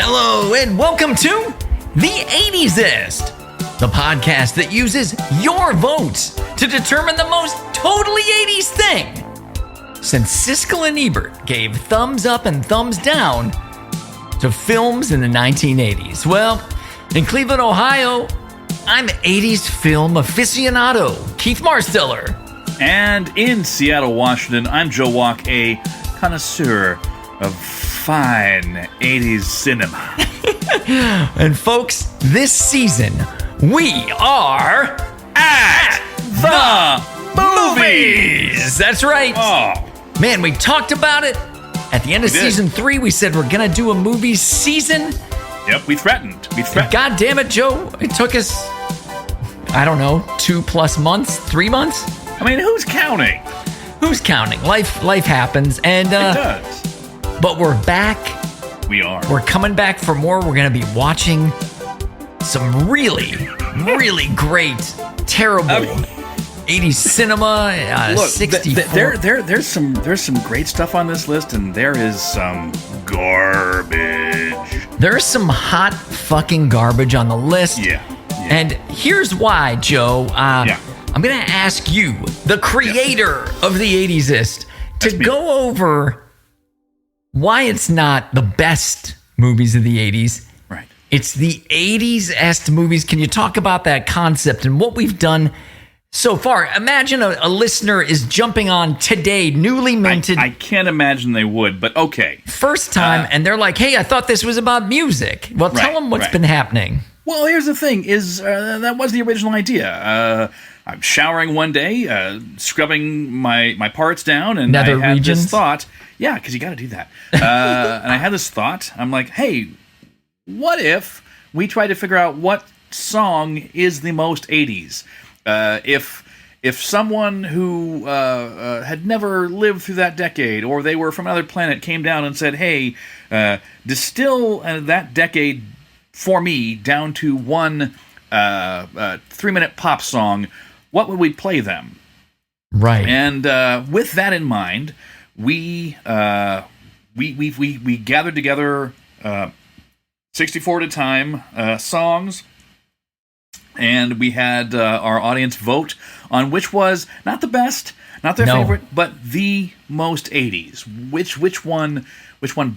Hello and welcome to the 80s-est, the podcast that uses your votes to determine the most totally 80s thing. Since Siskel and Ebert gave thumbs up and thumbs down to films in the 1980s. Well, in Cleveland, Ohio, I'm 80s film aficionado, Keith Marsteller. And in Seattle, Washington, I'm Joe Walk, a connoisseur of fine 80s cinema. And folks, this season, we are at the movies. That's right. Oh, Man, we talked about it. At the end of season 3, we said we're going to do a movie season. yep, we threatened. God damn it, Joe. It took us, I don't know, 2+ months, 3 months? I mean, who's counting? Who's counting? Life happens. And It does. but we're back. We are. We're coming back for more. We're going to be watching some really, really great, terrible 80s cinema. Look, 64. there's some great stuff on this list, and there is some garbage. There's some hot fucking garbage on the list. Yeah. And here's why, Joe. I'm going to ask you, the creator of the 80s-est, to go over why it's not the best movies of the 80s. Right. It's the 80s-est movies. Can you talk about that concept and what we've done so far? Imagine a listener is jumping on today, newly minted. I can't imagine they would, but okay. First time, and they're like, hey, I thought this was about music. Well, tell them what's been happening. Well, here's the thing: that was the original idea. I'm showering one day, scrubbing my parts down, and Nether I had regions? this thought. Yeah, because you got to do that. And I had this thought. I'm like, hey, what if we try to figure out what song is the most 80s? If someone who had never lived through that decade, or they were from another planet, came down and said, hey, distill that decade for me down to one 3-minute pop song, what would we play them? Right. And with that in mind, we gathered together 64 at a time songs, and we had our audience vote on which was not the best, not their favorite, but the most 80s. Which one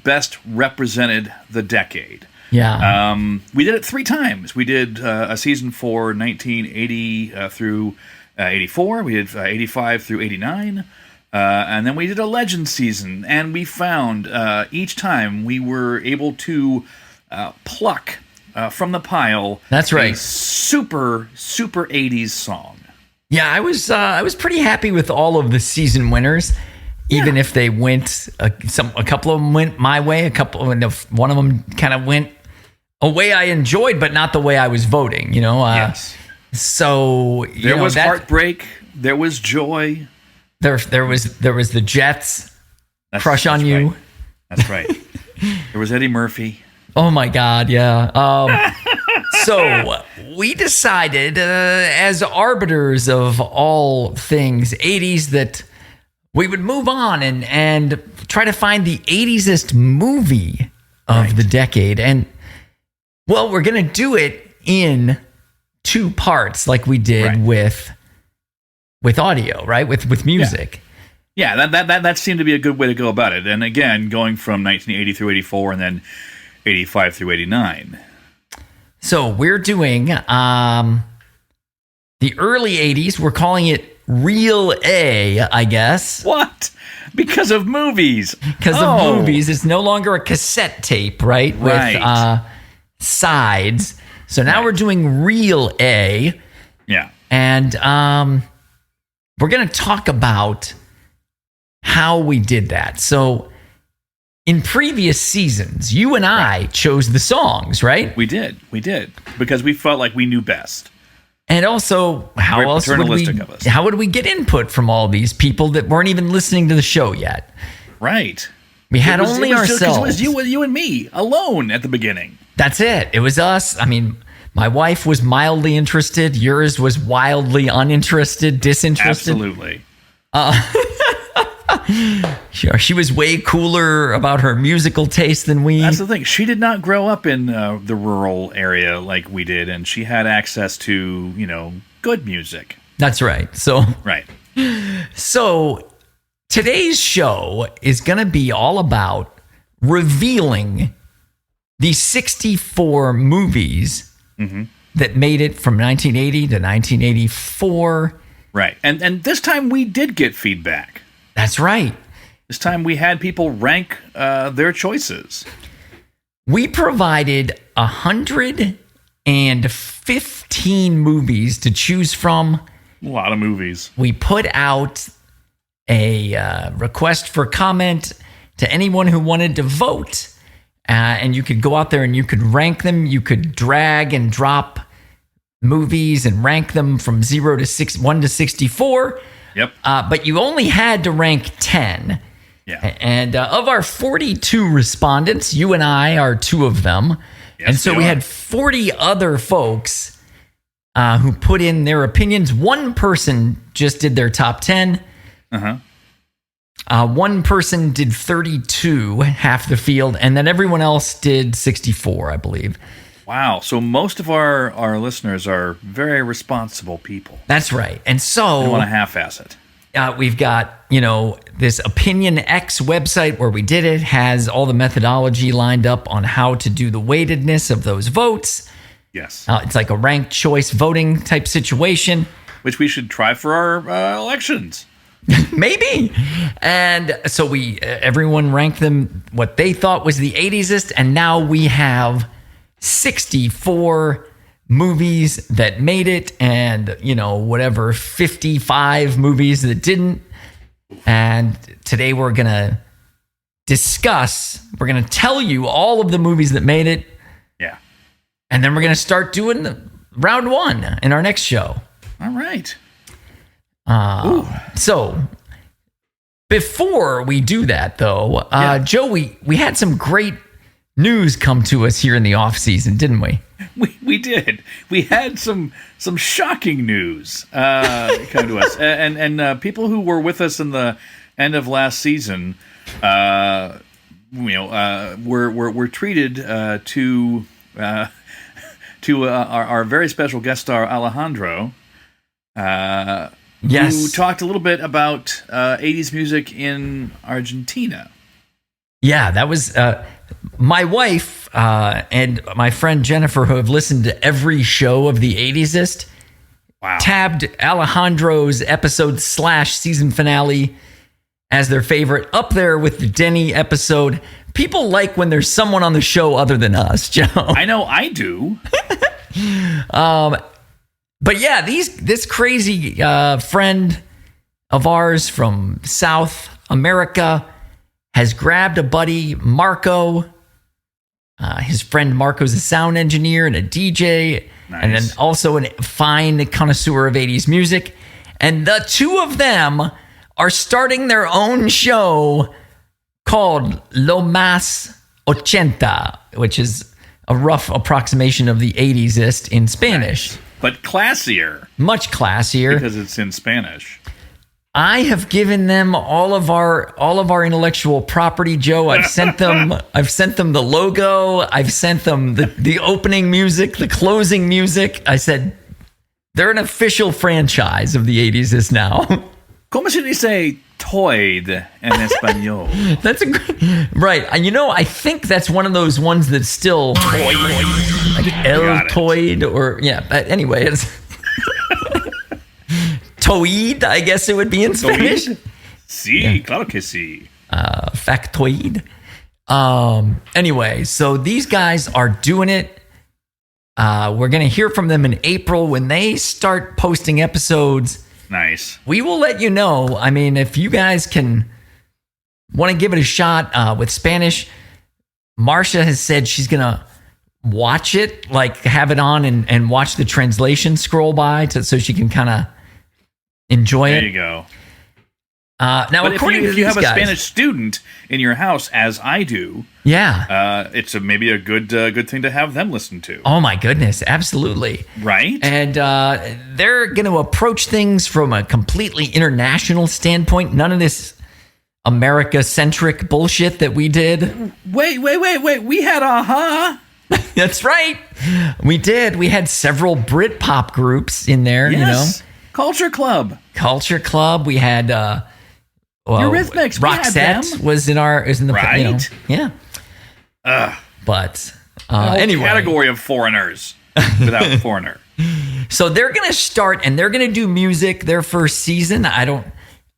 best represented the decade? Yeah. We did it 3 times. We did a season for 1980 through 84. We did 85 through 89. And then we did a legend season. And we found each time we were able to pluck from the pile. That's right. A super 80s song. Yeah, I was pretty happy with all of the season winners. Even if they went, a couple of them went my way, one of them kind of went a way I enjoyed, but not the way I was voting. Yes. So there was heartbreak. There was joy. There was the Jets. Crush on You. Right. That's right. There was Eddie Murphy. Oh my God, yeah. So we decided, as arbiters of all things 80s, that we would move on and try to find the 80s-est movie of the decade. And, well, we're going to do it in 2 parts like we did with audio, right? With music. Yeah, that seemed to be a good way to go about it. And again, going from 1980 through 84 and then 85 through 89. So we're doing the early 80s. We're calling it Real A, I guess. What? Because of movies. Because of movies. It's no longer a cassette tape, right? With sides. So now we're doing Real A. Yeah. And we're going to talk about how we did that. So in previous seasons, you and I chose the songs, right? We did. Because we felt like we knew best. And also, how would we get input from all these people that weren't even listening to the show yet? Right. We had only ourselves. It was you and me alone at the beginning. That's it. It was us. I mean, my wife was mildly interested. Yours was wildly uninterested, disinterested. Absolutely. She was way cooler about her musical taste than we. That's the thing. She did not grow up in the rural area like we did, and she had access to, good music. That's right. So Right. So today's show is going to be all about revealing the 64 movies that made it from 1980 to 1984. Right. And this time we did get feedback. That's right. This time we had people rank their choices. We provided 115 movies to choose from. A lot of movies. We put out a request for comment to anyone who wanted to vote. And you could go out there and you could rank them. You could drag and drop movies and rank them from 1 to 64. Yep. But you only had to rank 10. Yeah. And of our 42 respondents, you and I are two of them. Yes, and so we had 40 other folks who put in their opinions. One person just did their top 10. One person did 32, half the field, and then everyone else did 64, I believe. Wow. So most of our listeners are very responsible people. That's right. And so I don't want to half-ass it. We've got, this OpinionX website where we did it, has all the methodology lined up on how to do the weightedness of those votes. Yes. It's like a ranked choice voting type situation. Which we should try for our elections. Maybe. And so everyone ranked them what they thought was the 80s-est, and now we have 64 movies that made it and, 55 movies that didn't. And today we're going to tell you all of the movies that made it. Yeah. And then we're going to start doing round one in our next show. All right. So before we do that, though, Joe, we had some great news come to us here in the off season, didn't we? We did. We had some shocking news come to us, and people who were with us in the end of last season, were treated to our very special guest star Alejandro. Yes. Who talked a little bit about 80s music in Argentina. Yeah, that was my wife and my friend Jennifer, who have listened to every show of the 80s-est, tabbed Alejandro's episode / season finale as their favorite, up there with the Denny episode. People like when there's someone on the show other than us, Joe. I know I do. But yeah, this crazy friend of ours from South America has grabbed a buddy, Marco. His friend Marco's a sound engineer and a DJ, and then also a fine connoisseur of 80s music. And the two of them are starting their own show called Lo Más 80, which is a rough approximation of the 80s-est in Spanish. Nice. But classier. Much classier. Because it's in Spanish. I have given them all of our intellectual property, Joe. I've sent them the logo. I've sent them the opening music, the closing music. I said they're an official franchise of the 80s now. ¿Cómo se dice toid en español? That's a great, right. And I think that's one of those ones that's still like El Toid or But anyway, it's Toid, I guess it would be in Spanish. Sí, claro que sí. Factoid. Anyway, so these guys are doing it. We're going to hear from them in April when they start posting episodes. Nice. We will let you know. I mean, if you guys want to give it a shot with Spanish, Marcia has said she's going to watch it, like have it on and watch the translation scroll by so she can kind of enjoy it. There you go. Now, but if you have a guys, Spanish student in your house, as I do, it's maybe a good thing to have them listen to. Oh my goodness, absolutely. Right? And they're going to approach things from a completely international standpoint. None of this America-centric bullshit that we did. Wait. We had Aha. That's right. We did. We had several Britpop groups in there, Yes. Culture Club. Culture Club. We had Eurythmics. Roxette was in the Right. yeah. But anyway, category of foreigners without foreigner. So they're going to start and they're going to do music their first season. I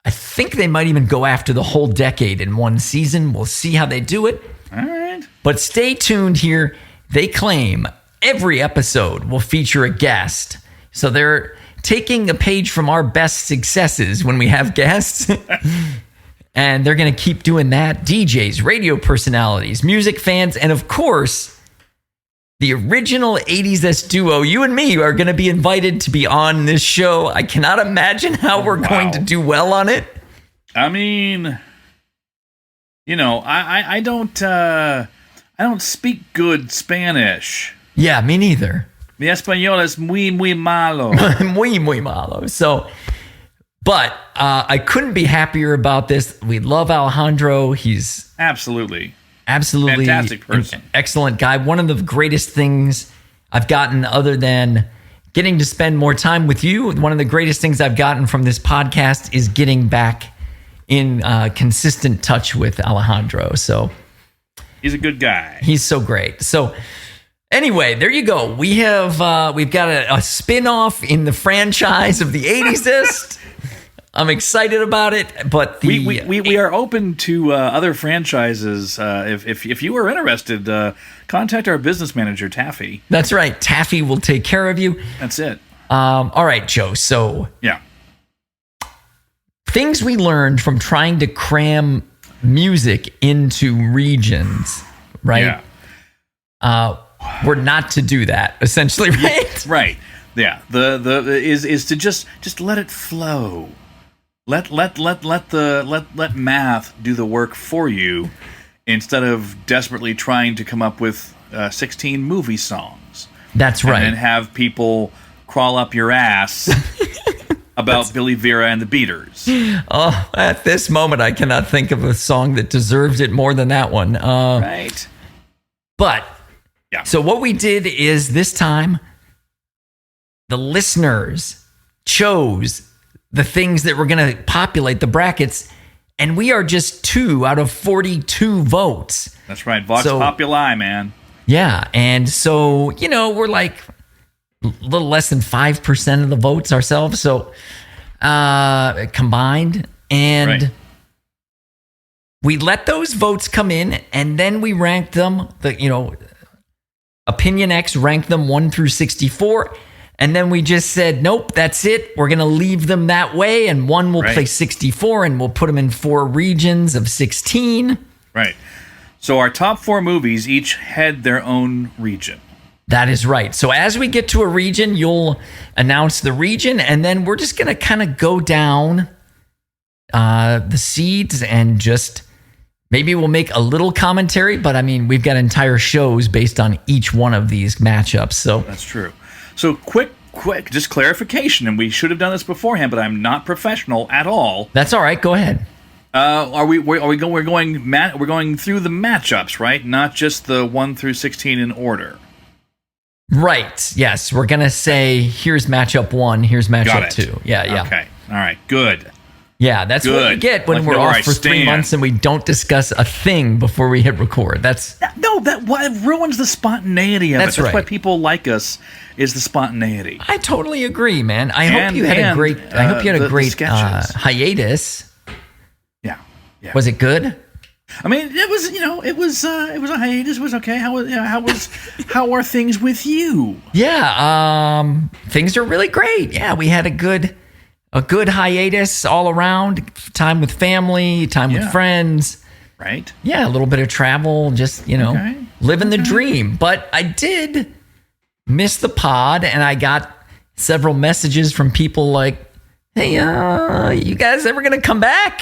think they might even go after the whole decade in one season. We'll see how they do it. All right. But stay tuned here. They claim every episode will feature a guest. So they're taking a page from our best successes when we have guests. And they're going to keep doing that. DJs, radio personalities, music fans, and of course, the original 80s-est duo, you and me, are going to be invited to be on this show. I cannot imagine how we're going to do well on it. I mean, I don't speak good Spanish. Yeah, me neither. Mi español es muy, muy malo. Muy, muy malo. So, but I couldn't be happier about this. We love Alejandro. He's absolutely fantastic person, excellent guy. One of the greatest things I've gotten, other than getting to spend more time with you, one of the greatest things I've gotten from this podcast is getting back in consistent touch with Alejandro. So he's a good guy. He's so great. So anyway, there you go. We've got a spin-off in the franchise of the 80s-est. I'm excited about it, but we are open to other franchises. If you are interested, contact our business manager, Taffy. That's right. Taffy will take care of you. That's it. All right, Joe. So yeah, things we learned from trying to cram music into regions, right? Yeah. We're not to do that, essentially, right? Right. Yeah. The is to just let it flow. Let math do the work for you instead of desperately trying to come up with 16 movie songs. That's right. And have people crawl up your ass about Billy Vera and the Beaters. Oh, at this moment, I cannot think of a song that deserves it more than that one. Right. But yeah. So what we did is this time, the listeners chose the things that were going to populate the brackets, and we are just 2 out of 42 votes. That's right. Vox Populi, man. Yeah, and so, we're like a little less than 5% of the votes ourselves, so combined, and right. We let those votes come in, and then we ranked them, OpinionX ranked them 1 through 64, and then we just said, nope, that's it. We're going to leave them that way, and one will play 64, and we'll put them in 4 regions of 16. Right. So our top 4 movies each had their own region. That is right. So as we get to a region, you'll announce the region, and then we're just going to kind of go down the seeds and just maybe we'll make a little commentary, but I mean, we've got entire shows based on each one of these matchups. So that's true. So quick, just clarification, and we should have done this beforehand, but I'm not professional at all. That's all right. Go ahead. We're going through the matchups, right? Not just the 1 through 16 in order. Right. Yes. We're going to say, here's matchup 1, here's matchup 2. Yeah. Okay. All right. Good. Yeah, that's what you get when we're off for 3 months and we don't discuss a thing before we hit record. That ruins the spontaneity of it. That's why people like us, is the spontaneity. I totally agree, man. I hope you had a great hiatus. Yeah. Was it good? I mean, it was a hiatus. It was okay. How are things with you? Yeah, things are really great. Yeah, we had a good hiatus all around. Time with family, time with friends. Right. Yeah, a little bit of travel, just, living the dream. But I did miss the pod, and I got several messages from people like, hey, you guys ever going to come back?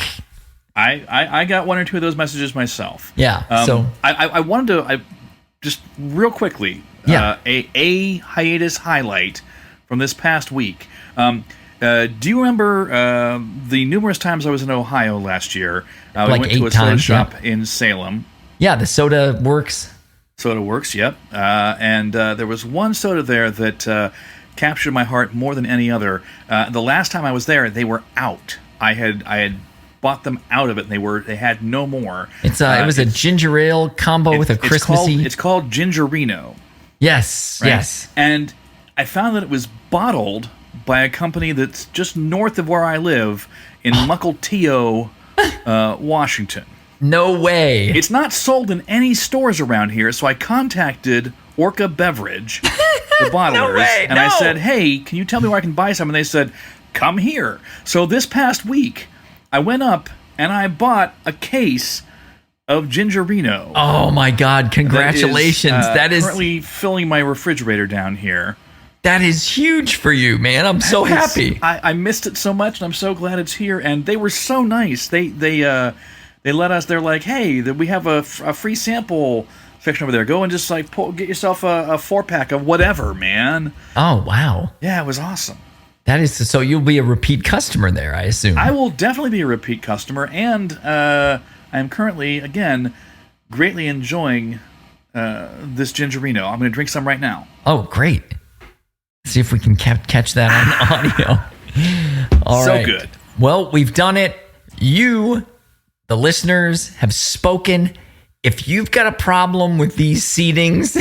I got 1 or 2 of those messages myself. Yeah. So I wanted to just real quickly a hiatus highlight from this past week. Do you remember the numerous times I was in Ohio last year? We Like went to 8 a soda times, shop in Salem. Yeah, the soda works. Soda works, yep. And there was one soda there that captured my heart more than any other. The last time I was there, they were out. I had bought them out of it, and they had no more. It was a ginger ale combo with a Christmassy. It's called Gingerino. Yes, Right? yes. And I found that it was bottled by a company that's just north of where I live in Mukilteo, Washington. No way. It's not sold in any stores around here, so I contacted Orca Beverage, the bottlers, and I said, hey, can you tell me where I can buy some? And they said, come here. So this past week, I went up and I bought a case of Gingerino. Oh my God! Congratulations! That is currently filling my refrigerator down here. That is huge for you, man. I'm so happy. I missed it so much, and I'm so glad it's here. And they were so nice. They let us. They're like, hey, we have a free sample section over there. Go and just like get yourself a 4-pack of whatever, man. Oh wow! Yeah, it was awesome. That is so. You'll be a repeat customer there, I assume. I will definitely be a repeat customer, and I am currently again greatly enjoying this Gingerino. I'm going to drink some right now. Oh, great! See if we can catch that on audio. All so right. Good. Well, we've done it. You, the listeners, have spoken. If you've got a problem with these seatings,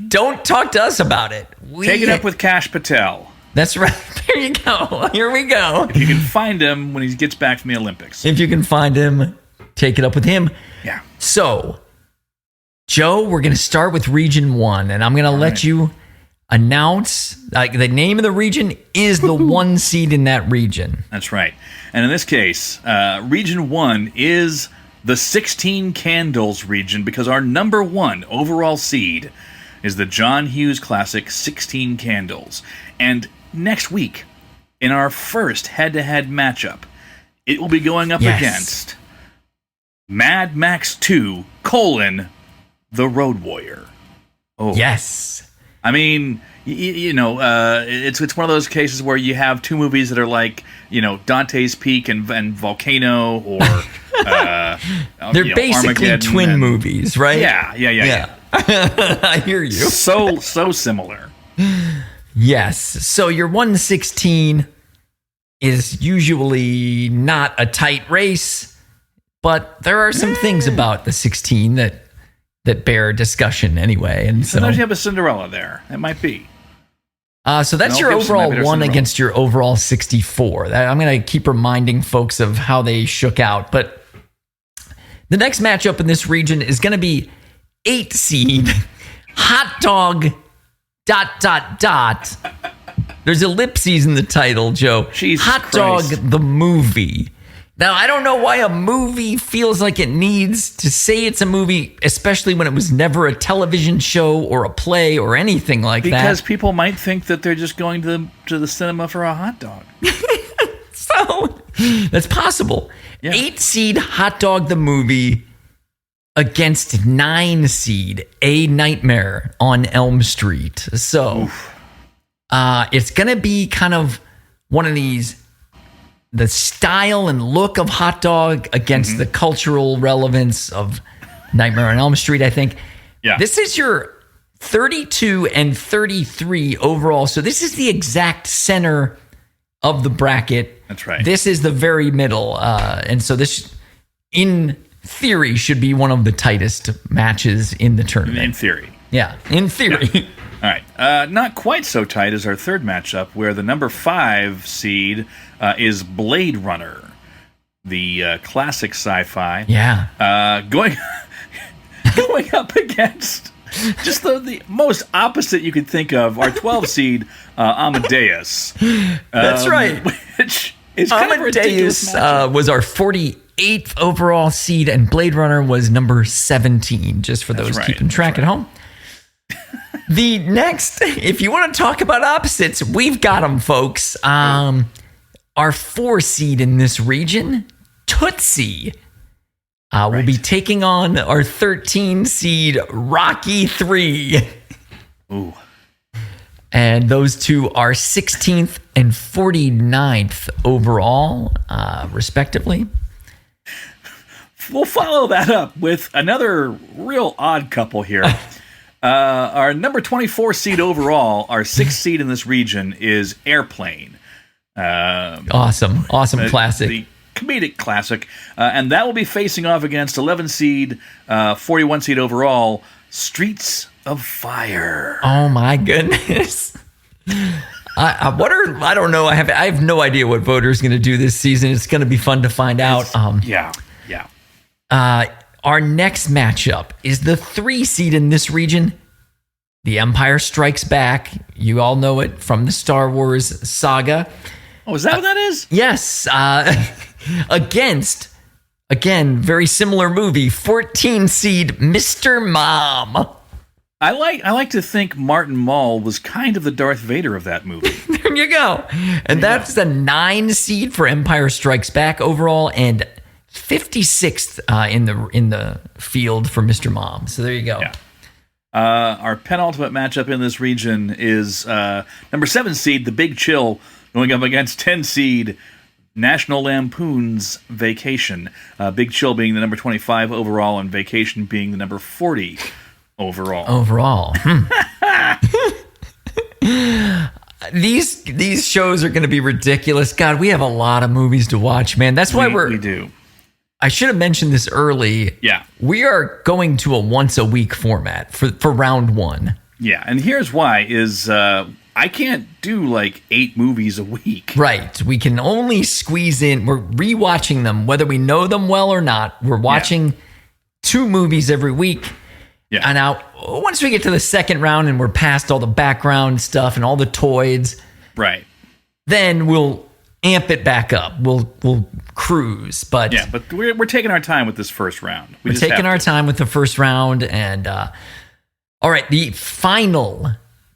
don't talk to us about it. Take it up with Kash Patel. That's right. There you go. Here we go. If you can find him when he gets back from the Olympics. If you can find him, take it up with him. Yeah. So, Joe, we're going to start with Region 1, and I'm going to let you announce the name of the region is the 1 seed in that region. That's right. And in this case, Region 1 is the 16 Candles region because our number 1 overall seed is the John Hughes Classic 16 Candles. And next week, in our first head-to-head matchup, it will be going up against Mad Max 2, The Road Warrior. Oh. Yes. I mean, it's one of those cases where you have two movies that are like, Dante's Peak and Volcano, or they're basically twin movies, right? Yeah. I hear you. So similar. Yes. So your 116 is usually not a tight race, but there are some things about the 16 that bear discussion anyway. And so sometimes you have a Cinderella there. It might be. So that's your overall 1 against your overall 64. I'm going to keep reminding folks of how they shook out. But the next matchup in this region is going to be 8 seed Hot Dog ... There's ellipses in the title, Joe. Jesus Hot Christ. Dog the movie. Now, I don't know why a movie feels like it needs to say it's a movie, especially when it was never a television show or a play or anything like that. Because people might think that they're just going to the cinema for a hot dog. So, that's possible. Yeah. 8 seed Hot Dog the movie against 9 seed A Nightmare on Elm Street. So, it's going to be kind of one of these, the style and look of Hot Dog against the cultural relevance of Nightmare on Elm Street, I think. Yeah. This is your 32 and 33 overall. So this is the exact center of the bracket. That's right. This is the very middle. And so this, in theory, should be one of the tightest matches in the tournament. In theory. Yeah, in theory. Yeah. All right. Not quite so tight as our third matchup, where the number 5 seed is Blade Runner, the classic sci-fi. Yeah. Going up against just the most opposite you could think of, our 12 seed Amadeus. That's right. Which is kind of a ridiculous matchup. Was our 48th overall seed, and Blade Runner was number 17, just for those keeping track at home. The next, if you want to talk about opposites, we've got them, folks. Our 4 seed in this region, Tootsie, will be taking on our 13 seed Rocky 3. Ooh. And those two are 16th and 49th overall, respectively. We'll follow that up with another real odd couple here. Our number 24 seed overall, our 6th seed in this region, is Airplane. Awesome classic. The comedic classic. And that will be facing off against 11 seed, 41 seed overall, Streets of Fire. Oh my goodness. I don't know. I have no idea what Voter's going to do this season. It's going to be fun to find out. Yeah. Our next matchup is the 3 seed in this region. The Empire Strikes Back. You all know it from the Star Wars saga. Oh, is that what that is? Yes. Against, again, very similar movie, 14 seed Mr. Mom. I like to think Martin Mull was kind of the Darth Vader of that movie. There you go. And that's the 9 seed for Empire Strikes Back overall, and 56th in the field for Mr. Mom. So there you go. Yeah. Our penultimate matchup in this region is number 7 seed, The Big Chill, going up against 10 seed National Lampoon's Vacation. Big Chill being the number 25 overall, and Vacation being the number 40 overall. These shows are going to be ridiculous. God, we have a lot of movies to watch, man. That's why we do. I should have mentioned this early. Yeah. We are going to a once a week format for round 1. Yeah, and here's why is I can't do like 8 movies a week. Right. We can only squeeze in. We're rewatching them, whether we know them well or not. We're watching 2 movies every week. Yeah. And now, once we get to the second round and we're past all the background stuff and all the toys, right? Then we'll amp it back up. We'll cruise. But we're taking our time with this first round. We're taking our time with the first round. And all right, the final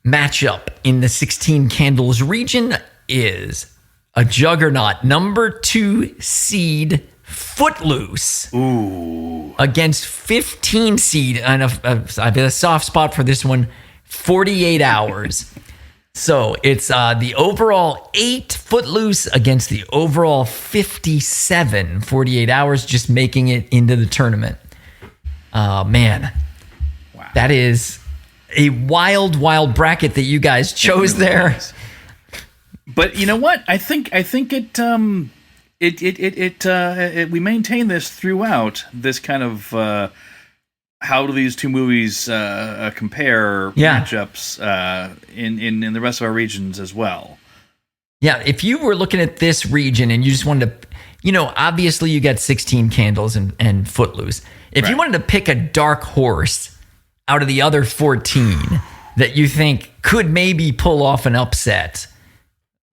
matchup in the 16 Candles region is a juggernaut, number 2 seed Footloose. Ooh. Against 15 seed, and I've got a soft spot for this one, 48 Hours. So it's the overall 8 Footloose against the overall 57 48 Hours, just making it into the tournament. Man. Wow. That is a wild bracket that you guys chose there. But you know what? I think it we maintain this throughout this kind of how do these two movies compare matchups in the rest of our regions as well. Yeah, if you were looking at this region and you just wanted to, obviously you got 16 Candles and Footloose. If you wanted to pick a dark horse out of the other 14 that you think could maybe pull off an upset,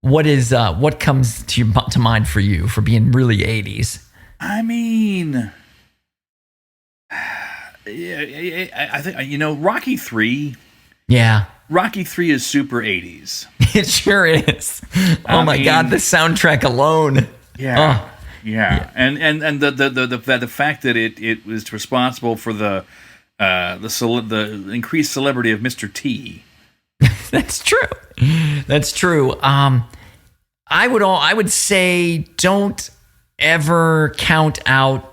what comes to mind for you for being really 80s? I mean, I think Rocky 3. Yeah, Rocky 3 is super 80s. It sure is. Oh my God, the soundtrack alone. Yeah, yeah, and the fact that it was responsible for the increased celebrity of Mr. T. That's true. I would say don't ever count out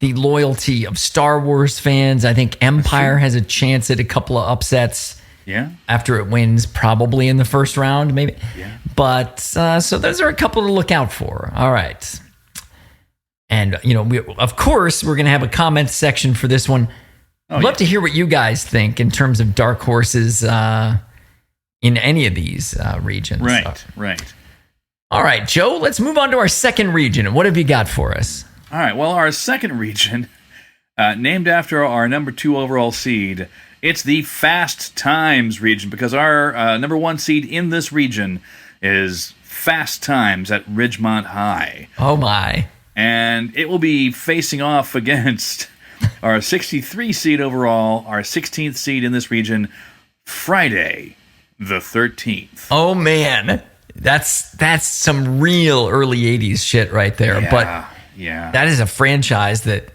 the loyalty of Star Wars fans. I think Empire has a chance at a couple of upsets. Yeah. After it wins, probably in the first round, maybe. Yeah. But so those are a couple to look out for. All right. And of course, we're going to have a comment section for this one. I'd love to hear what you guys think in terms of dark horses in any of these regions. Right. All right, Joe, let's move on to our second region. What have you got for us? All right, well, our second region, named after our number 2 overall seed, it's the Fast Times region, because our number 1 seed in this region is Fast Times at Ridgemont High. Oh, my. And it will be facing off against our 63 seed overall, our 16th seed in this region, Friday the 13th. Oh, man. That's some real early 80s shit right there. Yeah, but yeah, that is a franchise that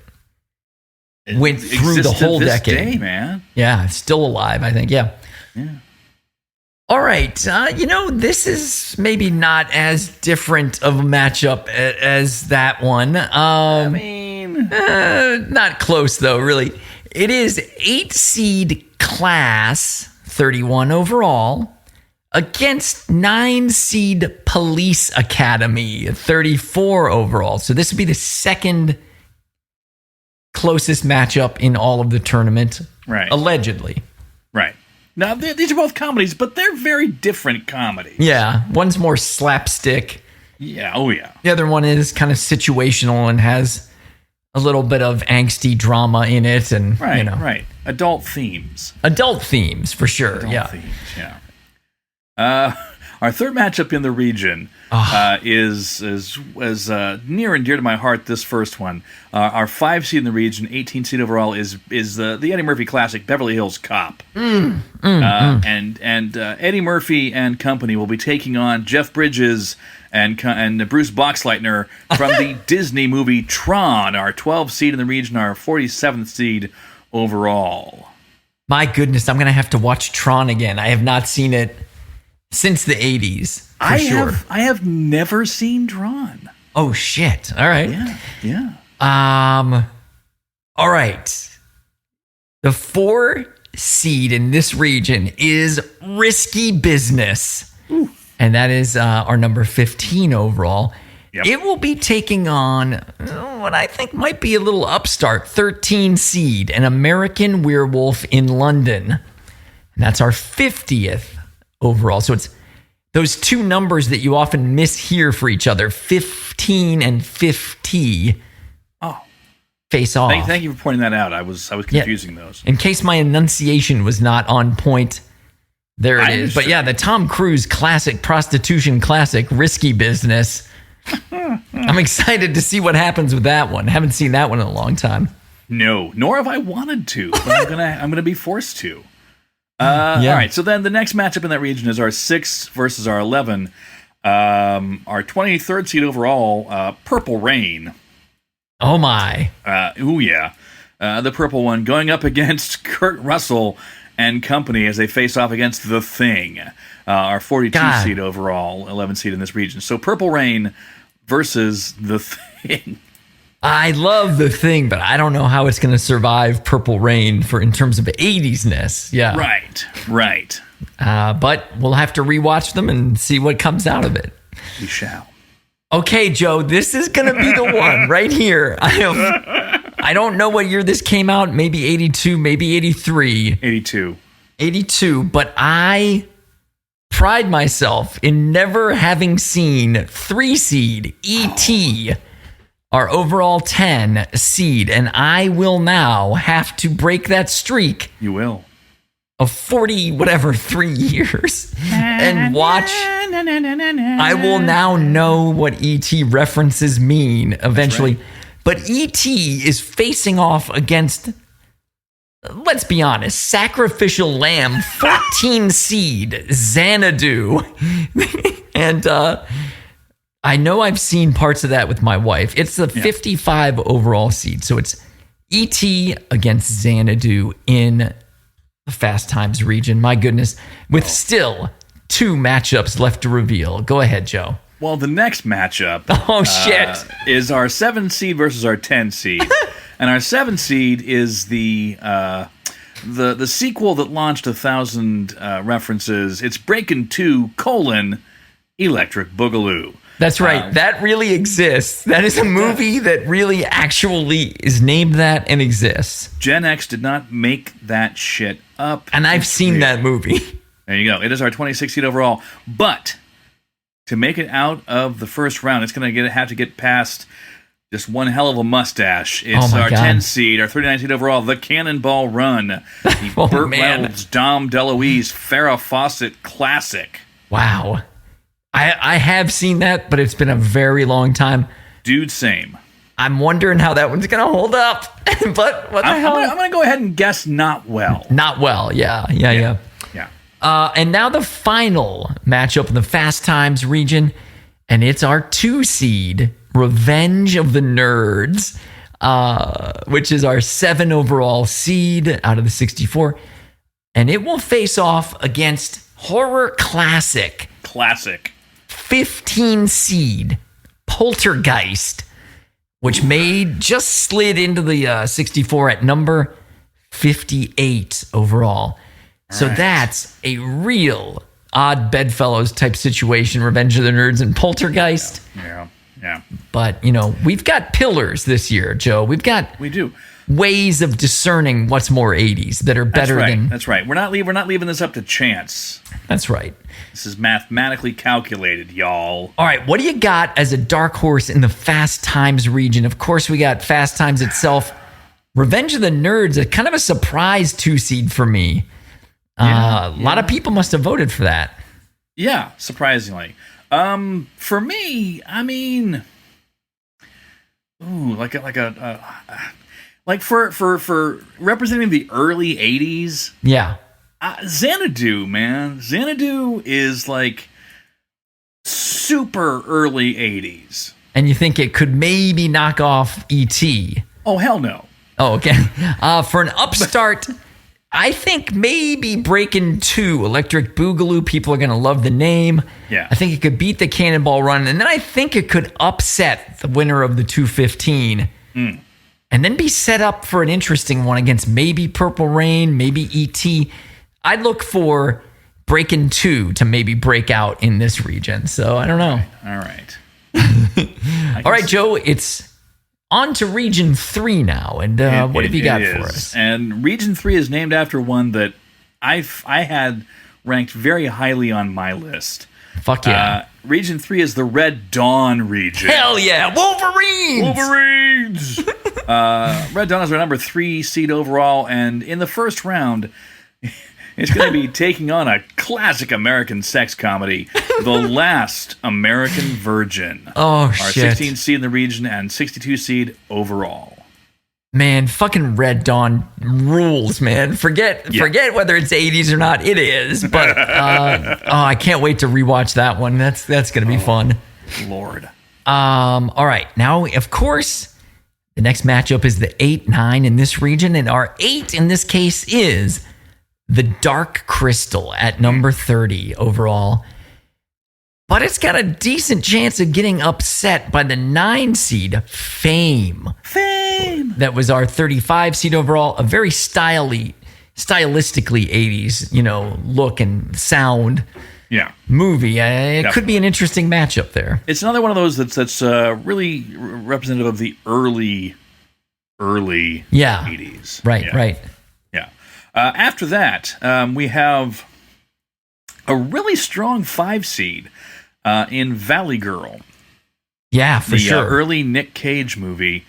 went through the whole decade. Day, man. Yeah, it's still alive, I think. Yeah. All right. This is maybe not as different of a matchup as that one. Not close, though, really. It is 8-seed Class, 31 overall, against 9-seed Police Academy, 34 overall. So this would be the second closest matchup in all of the tournament, right? Allegedly. Right. Now, these are both comedies, but they're very different comedies. Yeah. One's more slapstick. Yeah. Oh, yeah. The other one is kind of situational and has a little bit of angsty drama in it. And, Right. Adult themes. Adult themes, for sure. Adult themes, yeah. Our third matchup in the region is near and dear to my heart. This first one, our 5-seed in the region, 18-seed overall, is the Eddie Murphy classic Beverly Hills Cop. And Eddie Murphy and company will be taking on Jeff Bridges and Bruce Boxleitner from the Disney movie Tron. Our 12-seed in the region, our 47th seed overall. My goodness, I'm gonna have to watch Tron again. I have not seen it since the 80s, for sure. I have never seen Tron. Oh, shit. All right. Yeah. All right. The 4-seed in this region is Risky Business. Ooh. And that is our number 15 overall. Yep. It will be taking on what I think might be a little upstart, 13-seed, An American Werewolf in London. And that's our 50th overall. So it's those two numbers that you often mishear for each other, 15 and 50, face off. Thank you for pointing that out. I was confusing those. In case my enunciation was not on point, there it is. But yeah, the Tom Cruise classic, prostitution classic, Risky Business. I'm excited to see what happens with that one. Haven't seen that one in a long time. No, nor have I wanted to, but I'm gonna be forced to. All right, so then the next matchup in that region is our 6 versus our 11. Our 23rd seed overall, Purple Rain. Oh, my. The purple one going up against Kurt Russell and company as they face off against The Thing. Our 42 seed overall, 11 seed in this region. So Purple Rain versus The Thing. I love The Thing, but I don't know how it's going to survive Purple Rain in terms of 80s-ness. Yeah. Right. But we'll have to rewatch them and see what comes out of it. We shall. Okay, Joe, this is going to be the one right here. I don't know what year this came out. Maybe 82, maybe 83. 82, but I pride myself in never having seen 3-seed E.T., our overall 10 seed, and I will now have to break that streak. You will. Of 3 years and watch. I will now know what E.T. references mean eventually. Right. But E.T. is facing off against, let's be honest, Sacrificial Lamb, 14 seed, Xanadu. And I know I've seen parts of that with my wife. It's the 55 overall seed. So it's E.T. against Xanadu in the Fast Times region. My goodness. With still 2 matchups left to reveal. Go ahead, Joe. Well, the next matchup is our 7 seed versus our 10 seed. And our 7 seed is the sequel that launched 1,000 references. It's Breakin' 2, Electric Boogaloo. That's right. That really exists. That is a movie that really actually is named that and exists. Gen X did not make that shit up. And I've seen that movie. There you go. It is our 26 seed overall. But to make it out of the first round, it's going to have to get past just one hell of a mustache. It's our 10 seed, our 39 seed overall, The Cannonball Run. The Burt Reynolds, Dom DeLuise, Farrah Fawcett classic. Wow. I have seen that, but it's been a very long time. Dude, same. I'm wondering how that one's going to hold up. But what the hell? I'm going to go ahead and guess not well. Not well, yeah. And now the final matchup in the Fast Times region, and it's our 2 seed, Revenge of the Nerds, which is our 7 overall seed out of the 64. And it will face off against horror classic. Classic. 15 seed Poltergeist, which just slid into the 64 at number 58 overall. So that's a real odd bedfellows type situation, Revenge of the Nerds and Poltergeist. Yeah. But, we've got pillars this year, Joe. We do. Ways of discerning what's more 80s that are better than... That's right. We're not leaving this up to chance. That's right. This is mathematically calculated, y'all. All right, what do you got as a dark horse in the Fast Times region? Of course, we got Fast Times itself. Revenge of the Nerds, a kind of a surprise 2-seed for me. A lot of people must have voted for that. Yeah, surprisingly. For me, I mean, for representing the early 80s. Yeah. Xanadu, man. Xanadu is like super early 80s. And you think it could maybe knock off E.T.? Oh, hell no. Oh, okay. For an upstart, I think maybe Breakin' 2, Electric Boogaloo. People are going to love the name. Yeah. I think it could beat the Cannonball Run. And then I think it could upset the winner of the 215. And then be set up for an interesting one against maybe Purple Rain, maybe E.T. I'd look for Breakin' 2 to maybe break out in this region. So I don't know. All right. All right, Joe, it's on to Region 3 now. And what have you got for us? And Region 3 is named after one that I had ranked very highly on my list. Fuck yeah. Region 3 is the Red Dawn region. Hell yeah. Wolverines! Red Dawn is our number 3 seed overall. And in the first round, it's going to be taking on a classic American sex comedy, The Last American Virgin. Oh, our shit. 16 seed in the region and 62 seed overall. Man, fucking Red Dawn rules, man. Forget whether it's 80s or not. It is. But I can't wait to rewatch that one. That's going to be fun. Lord. All right. Now, of course, the next matchup is the 8-9 in this region. And our 8 in this case is the Dark Crystal at number 30 overall. But it's got a decent chance of getting upset by the 9 seed, Fame. That was our 35 seed overall. A very stylistically 80s, look and sound movie. It could be an interesting matchup there. It's another one of those that's really representative of the early 80s. Right. Yeah. After that, we have a really strong 5 seed in Valley Girl. Yeah, for sure. The early Nick Cage movie.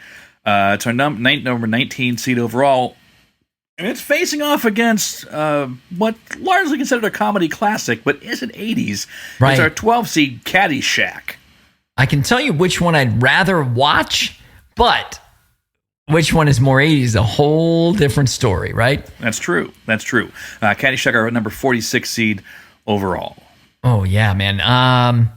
It's our number 19 seed overall. And it's facing off against what largely considered a comedy classic, but isn't 80s. Right. It's our 12 seed Caddyshack. I can tell you which one I'd rather watch, but which one is more 80s, a whole different story, right? That's true. Caddyshack, our number 46 seed overall. Oh, yeah, man.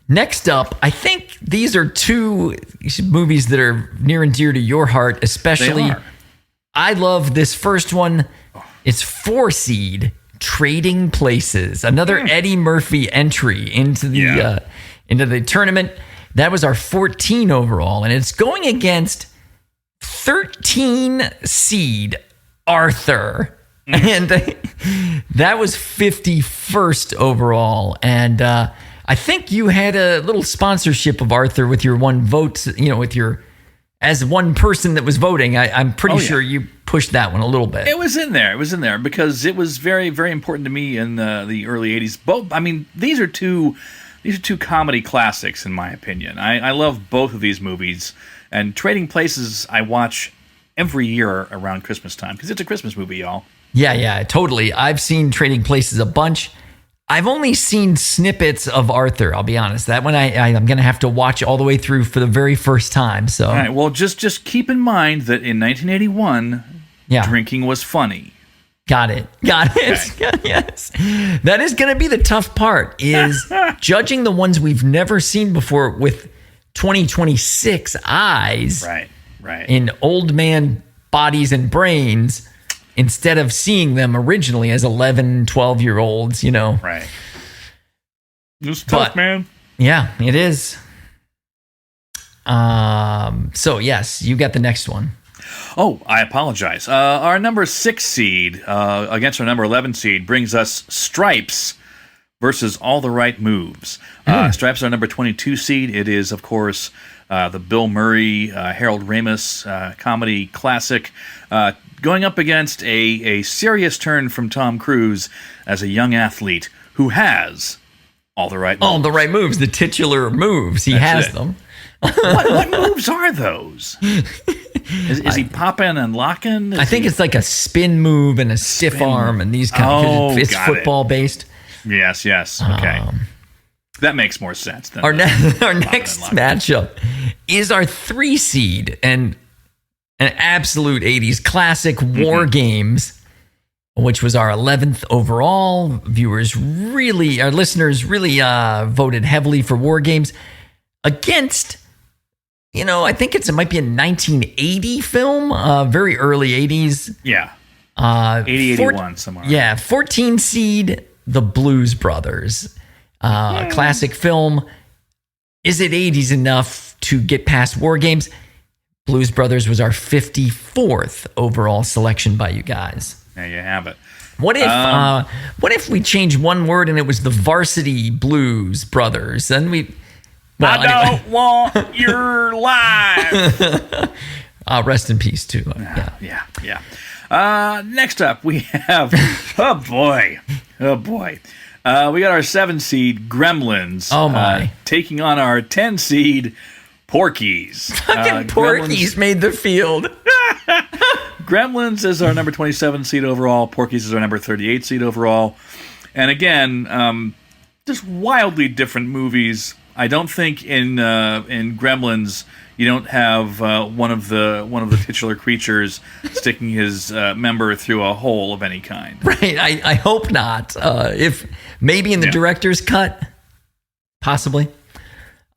Next up, I think these are 2 movies that are near and dear to your heart, especially. They are. I love this first one. It's 4 seed, Trading Places. Another Eddie Murphy entry into the tournament. That was our 14 overall, and it's going against 13 seed Arthur. And that was 51st overall. And I think you had a little sponsorship of Arthur with your one vote, as one person that was voting. I'm pretty sure you pushed that one a little bit. It was in there because it was very, very important to me in the early 80s. These are two comedy classics, in my opinion. I love both of these movies. And Trading Places, I watch every year around Christmas time because it's a Christmas movie, y'all. Yeah, totally. I've seen Trading Places a bunch. I've only seen snippets of Arthur, I'll be honest. That one I'm going to have to watch all the way through for the very first time. So. All right, well, just keep in mind that in 1981, drinking was funny. Got it. Okay. Yes. That is going to be the tough part, is judging the ones we've never seen before with 2026 eyes. Right. In old man bodies and brains. instead of seeing them originally as 11, 12-year-olds, Right. It's tough, man. Yeah, it is. So, yes, you got the next one. Oh, I apologize. Our number 6 seed against our number 11 seed brings us Stripes versus All the Right Moves. Stripes are our number 22 seed. It is, of course, the Bill Murray, Harold Ramis comedy classic, going up against a serious turn from Tom Cruise as a young athlete who has all the right moves. All the right moves, the titular moves. He has them. What moves are those? Is he popping and locking? I think it's like a spin move and a stiff arm and these kind of. It's football based. Yes. Okay. That makes more sense. Than our next matchup is our 3 seed and an absolute 80s classic, War Games, which was our 11th overall. Our listeners really voted heavily for War Games against, I think it might be a 1980 film, very early 80s. Yeah. 80, 81 somewhere. Yeah, 14 seed, The Blues Brothers. Classic film. Is it 80s enough to get past War Games? Blues Brothers was our 54th overall selection by you guys. There you have it. What if we changed one word and it was the Varsity Blues Brothers? Then don't want your life. Rest in peace too. Yeah. Next up, we have oh boy. We got our 7 seed Gremlins. Oh my! Taking on our 10 seed Porky's. Fucking Porky's made the field. Gremlins is our number 27 seed overall. Porky's is our number 38 seed overall. And again, just wildly different movies. I don't think in Gremlins you don't have one of the titular creatures sticking his member through a hole of any kind. Right. I hope not. If maybe in the director's cut, possibly.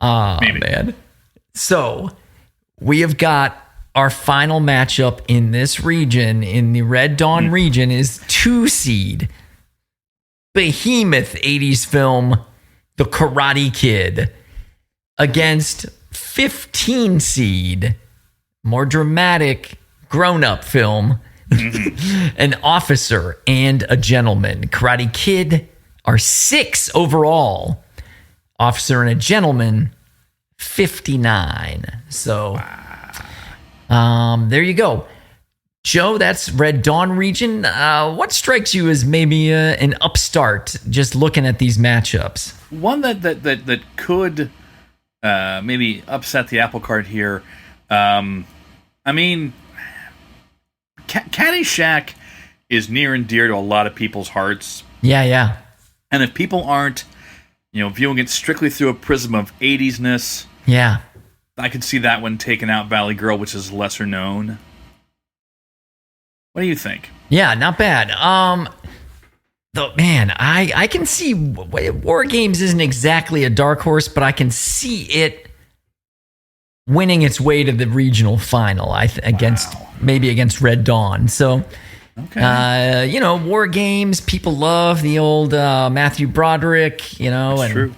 Maybe. Man. So we have got our final matchup in this region, in the Red Dawn region, is 2 seed behemoth 80s film, The Karate Kid, against 15 seed, more dramatic grown-up film, An Officer and a Gentleman. Karate Kid are 6 overall. Officer and a Gentleman, 59. So, there you go. Joe, that's Red Dawn region. What strikes you as maybe an upstart just looking at these matchups? One that could maybe upset the apple cart here. I mean, Caddyshack is near and dear to a lot of people's hearts. Yeah. And if people aren't, viewing it strictly through a prism of 80s-ness, yeah, I could see that one taking out Valley Girl, which is lesser known. What do you think? Yeah, not bad. Though, man, I can see War Games isn't exactly a dark horse, but I can see it winning its way to the regional final. Against Red Dawn. So, okay. War Games. People love the old Matthew Broderick. That's and true.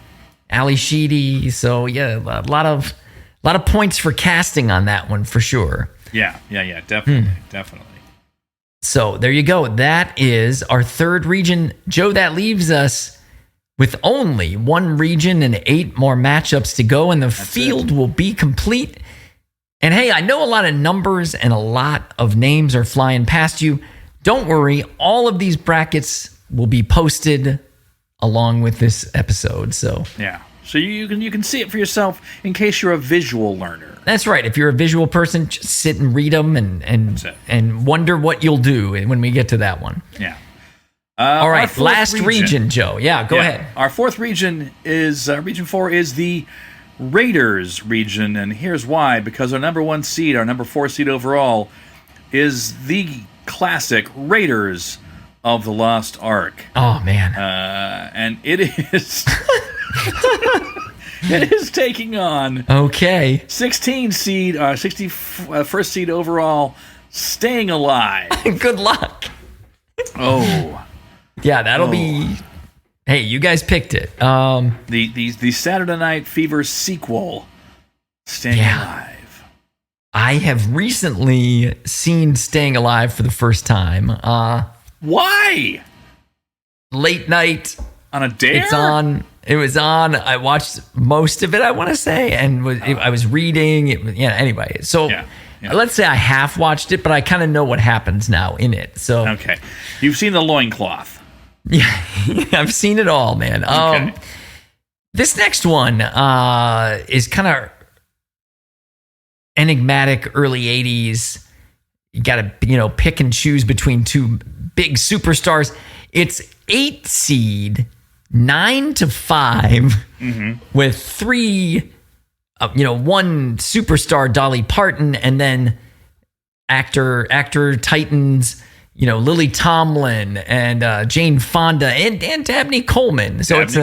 Ali Sheedy. So yeah, a lot of points for casting on that one for sure. Yeah, definitely. So there you go. That is our 3rd region. Joe, that leaves us with only 1 region and 8 more matchups to go, and the field will be complete. And hey, I know a lot of numbers and a lot of names are flying past you. Don't worry. All of these brackets will be posted along with this episode. So yeah. So you can see it for yourself in case you're a visual learner. That's right. If you're a visual person, just sit and read them and wonder what you'll do when we get to that one. Yeah. All right. Last region, Joe. Yeah, go ahead. Our 4th region is Region 4 is the Raiders region, and here's why. Because our number 1 seed, our number 4 seed overall, is the classic Raiders of the Lost Ark. Oh man. And it is it is taking on 16 seed, 61st seed overall, Staying Alive. Good luck. Oh. Yeah, that'll be... Hey, you guys picked it. The Saturday Night Fever sequel, Staying Alive. I have recently seen Staying Alive for the first time. Why? Late night. On a dare? It was on. I watched most of it, I want to say, and I was reading. Anyway, so let's say I half watched it, but I kind of know what happens now in it. So okay, you've seen the loincloth. Yeah, I've seen it all, man. Okay. This next one is kind of enigmatic, early 80s. You got to, pick and choose between two big superstars. It's 8 seed, 9 to 5, with 3, one superstar, Dolly Parton, and then actor titans, Lily Tomlin and Jane Fonda and Dabney Coleman. So it's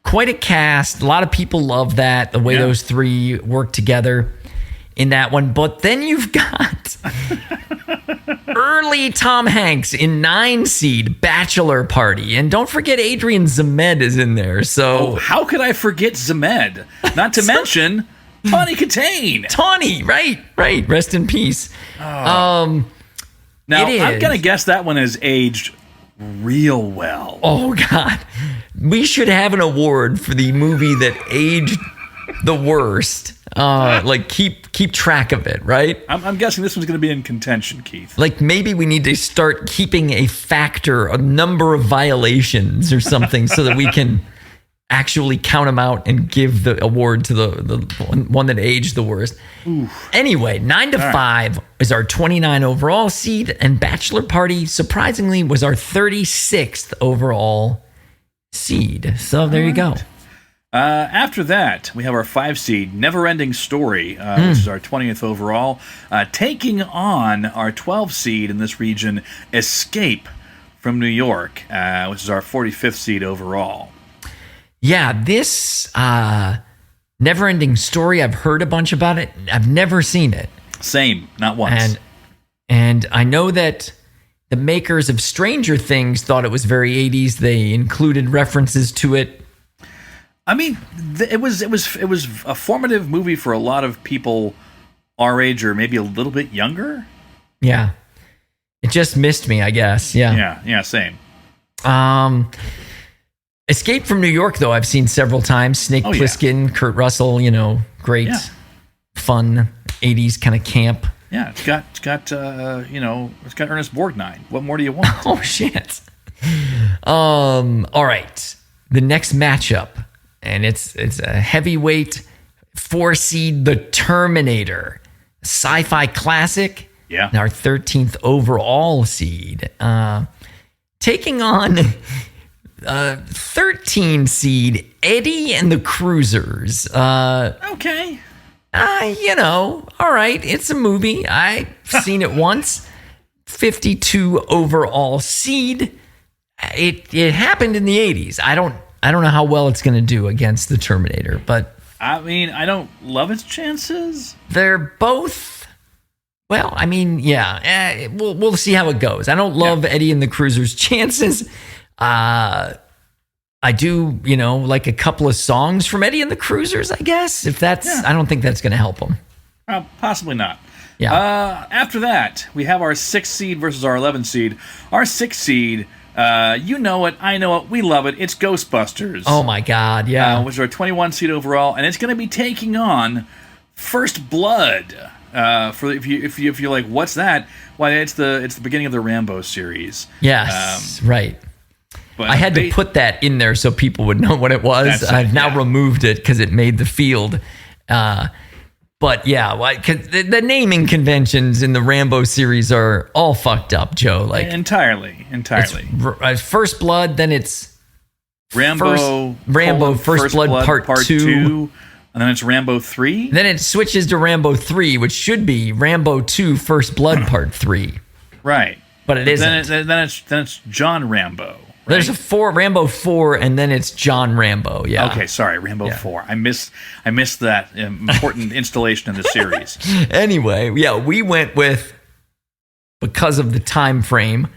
quite a cast. A lot of people love that, the way those three work together in that one. But then you've got early Tom Hanks in 9 seed, Bachelor Party. And don't forget Adrian Zemed is in there. So how could I forget Zemed? Not to mention Tawny Katane. Tawny, right. Rest in peace. Now, I'm going to guess that one has aged real well. Oh, God. We should have an award for the movie that aged the worst. Keep track of it, right? I'm guessing this one's going to be in contention, Keith. Like, maybe we need to start keeping a number of violations or something so that we can actually count them out and give the award to the one that aged the worst. Oof. Anyway, 9 to 5 is our 29 overall seed, and Bachelor Party, surprisingly, was our 36th overall seed. So there you go. After that, we have our 5 seed, Neverending Story, which is our 20th overall, taking on our 12 seed in this region, Escape from New York, which is our 45th seed overall. Yeah, this Neverending Story, I've heard a bunch about it. I've never seen it. Same, not once. And I know that the makers of Stranger Things thought it was very 80s. They included references to it. I mean, it was a formative movie for a lot of people our age or maybe a little bit younger. Yeah. It just missed me, I guess. Yeah, same. Escape from New York, though, I've seen several times. Snake Plissken, Kurt Russell, great, fun 80s kind of camp. Yeah, it's got Ernest Borgnine. What more do you want? Oh, shit. All right. The next matchup, and it's a heavyweight 4 seed, The Terminator. Sci-fi classic. Yeah. Our 13th overall seed. Taking on 13 seed, Eddie and the Cruisers. Okay. All right. It's a movie. I've seen it once. 52 overall seed. It happened in the 80s. I don't know how well it's going to do against the Terminator, but I mean, I don't love its chances. They're both, well, I mean, yeah. We'll see how it goes. I don't love Eddie and the Cruisers' chances. I do, like a couple of songs from Eddie and the Cruisers, I guess. If that's, I don't think that's going to help them. Possibly not. Yeah. After that, we have our 6 seed versus our 11 seed. Our 6 seed, you know it, I know it, we love it. It's Ghostbusters. Oh my God, yeah. Which is our 21 seed overall, and it's going to be taking on First Blood. If you're like, what's that? Why, it's the beginning of the Rambo series. Yes, right. But I had to put that in there so people would know what it was. I've now removed it because it made the field. But yeah, cause the naming conventions in the Rambo series are all fucked up, Joe. Like entirely. It's First Blood, then it's Rambo First Blood Part 2. And then it's Rambo 3. Then it switches to Rambo 3, which should be Rambo 2 First Blood Part 3. Right. But it isn't. Then it's John Rambo. Right? There's a Rambo 4, and then it's John Rambo. Yeah. Okay, sorry, Rambo 4. I missed that important installation in the series. Anyway, yeah, we went with because of the time frame.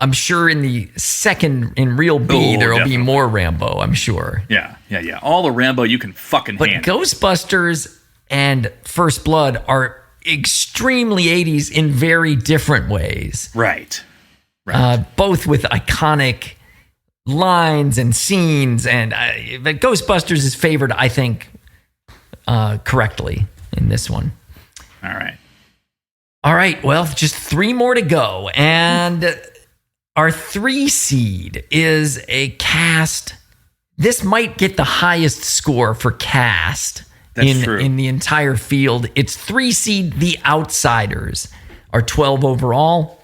I'm sure in the second, in real B, there will be more Rambo, I'm sure. Yeah. All the Rambo you can fucking handle. But Ghostbusters and First Blood are extremely 80s in very different ways. Right. Both with iconic lines and scenes. But Ghostbusters is favored, I think, correctly in this one. All right. Well, just 3 more to go. And our 3 seed is a cast. This might get the highest score for cast in the entire field. It's 3 seed The Outsiders, are 12 overall.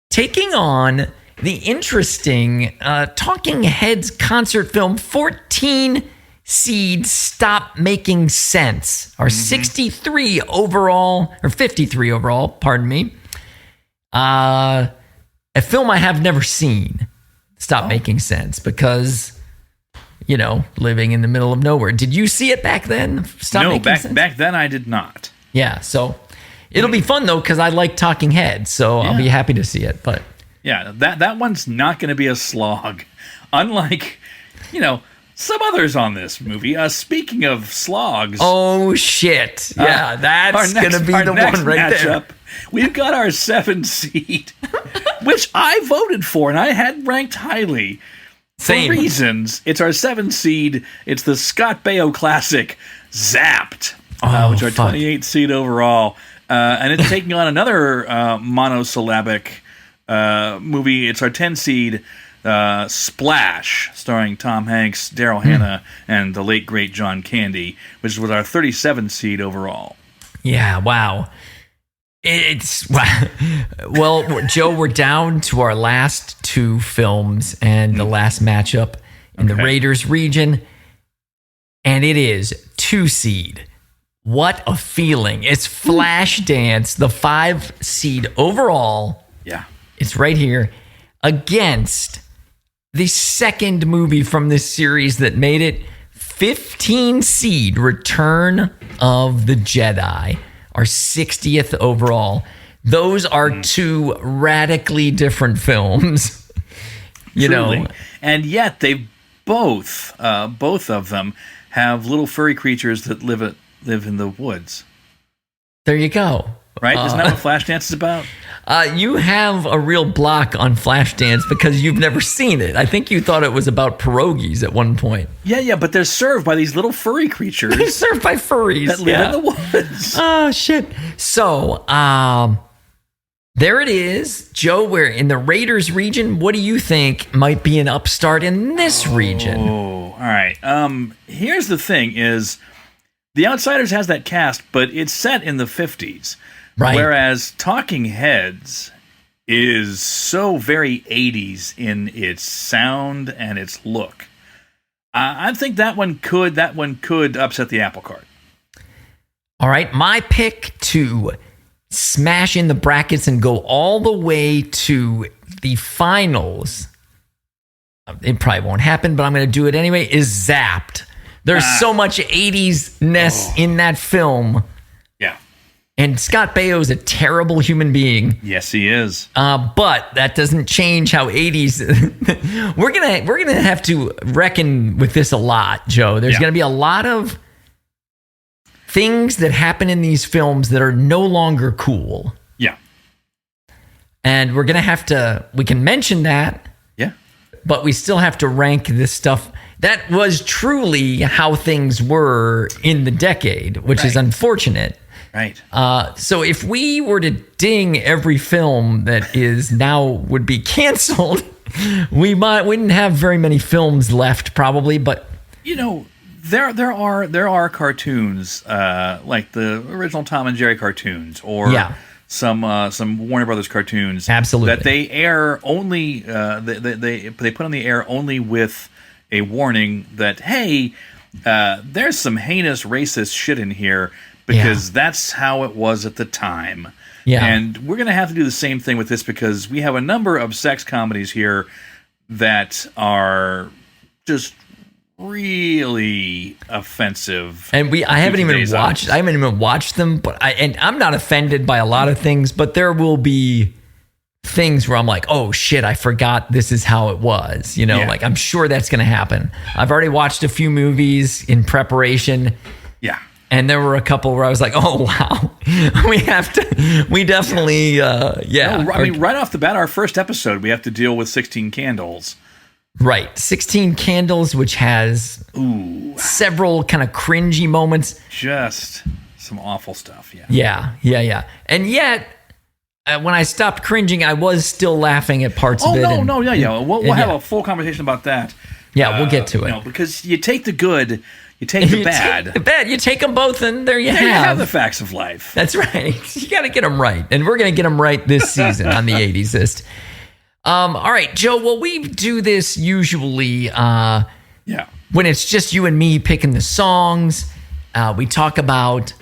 Taking on the interesting Talking Heads concert film 14 seed Stop Making Sense, are 63 overall, or 53 overall, pardon me. A film I have never seen, Stop Making Sense, because, living in the middle of nowhere. Did you see it back then? Back then I did not. Yeah, so it'll be fun, though, because I like Talking Heads, so I'll be happy to see it. But yeah, that one's not going to be a slog. Unlike, some others on this movie. Speaking of slogs. Oh, shit. Yeah, that's going to be the one right there. We've got our 7 seed, which I voted for and I had ranked highly. Same. For reasons. It's our 7 seed. It's the Scott Baio classic, Zapped, which are 28 seed overall. And it's taking on another monosyllabic movie. It's our 10 seed, Splash, starring Tom Hanks, Daryl Hannah, and the late, great John Candy, which was our 37 seed overall. Yeah, wow. Well, Joe, we're down to our last 2 films and the last matchup in the Raiders region, and it is 2 seed. What a feeling. It's Flashdance, the 5 seed overall. Yeah. It's right here against the second movie from this series that made it 15 seed, Return of the Jedi. Our 60th overall. Those are 2 radically different films. Truly. And yet they both of them have little furry creatures that live in the woods. There you go. Right? Isn't that what Flashdance is about? You have a real block on Flashdance because you've never seen it. I think you thought it was about pierogies at one point. Yeah, but they're served by these little furry creatures. They're served by furries. That live in the woods. Oh, shit. So, there it is. Joe, we're in the Raiders region. What do you think might be an upstart in this region? Oh, all right. Here's the thing is, The Outsiders has that cast, but it's set in the 50s. Right. Whereas Talking Heads is so very 80s in its sound and its look. I think that one could upset the apple cart. All right, my pick to smash in the brackets and go all the way to the finals. It probably won't happen, but I'm going to do it anyway. Is Zapped. There's so much 80s-ness in that film. Yeah. And Scott Baio is a terrible human being. Yes, he is. But that doesn't change how 80s. we're gonna have to reckon with this a lot, Joe. There's gonna be a lot of things that happen in these films that are no longer cool. Yeah. And we're gonna have to. We can mention that. Yeah. But we still have to rank this stuff. That was truly how things were in the decade, which is unfortunate. Right. So if we were to ding every film that is now would be canceled, we wouldn't have very many films left, probably. But there are cartoons like the original Tom and Jerry cartoons, or some Warner Brothers cartoons, absolutely, that they air only they put on the air only with a warning that there's some heinous racist shit in here. Because that's how it was at the time. Yeah. And we're going to have to do the same thing with this because we have a number of sex comedies here that are just really offensive. And I haven't even watched them, but I'm not offended by a lot of things, but there will be things where I'm like, oh shit, I forgot this is how it was. Like I'm sure that's going to happen. I've already watched a few movies in preparation. Yeah. And there were a couple where I was like, oh wow, we definitely, yeah. No, I mean, right off the bat, our first episode, we have to deal with 16 Candles. Right. 16 Candles, which has several kind of cringy moments. Just some awful stuff. Yeah. Yeah. And yet, when I stopped cringing, I was still laughing at parts of it. We'll have a full conversation about that. Yeah, we'll get to it. Because you take the good, you take the bad. You take them both, and there you You have the facts of life. That's right. You got to get them right. And we're going to get them right this season on the 80s-est. All right, Joe, well, we do this usually when it's just you and me picking the songs. We talk about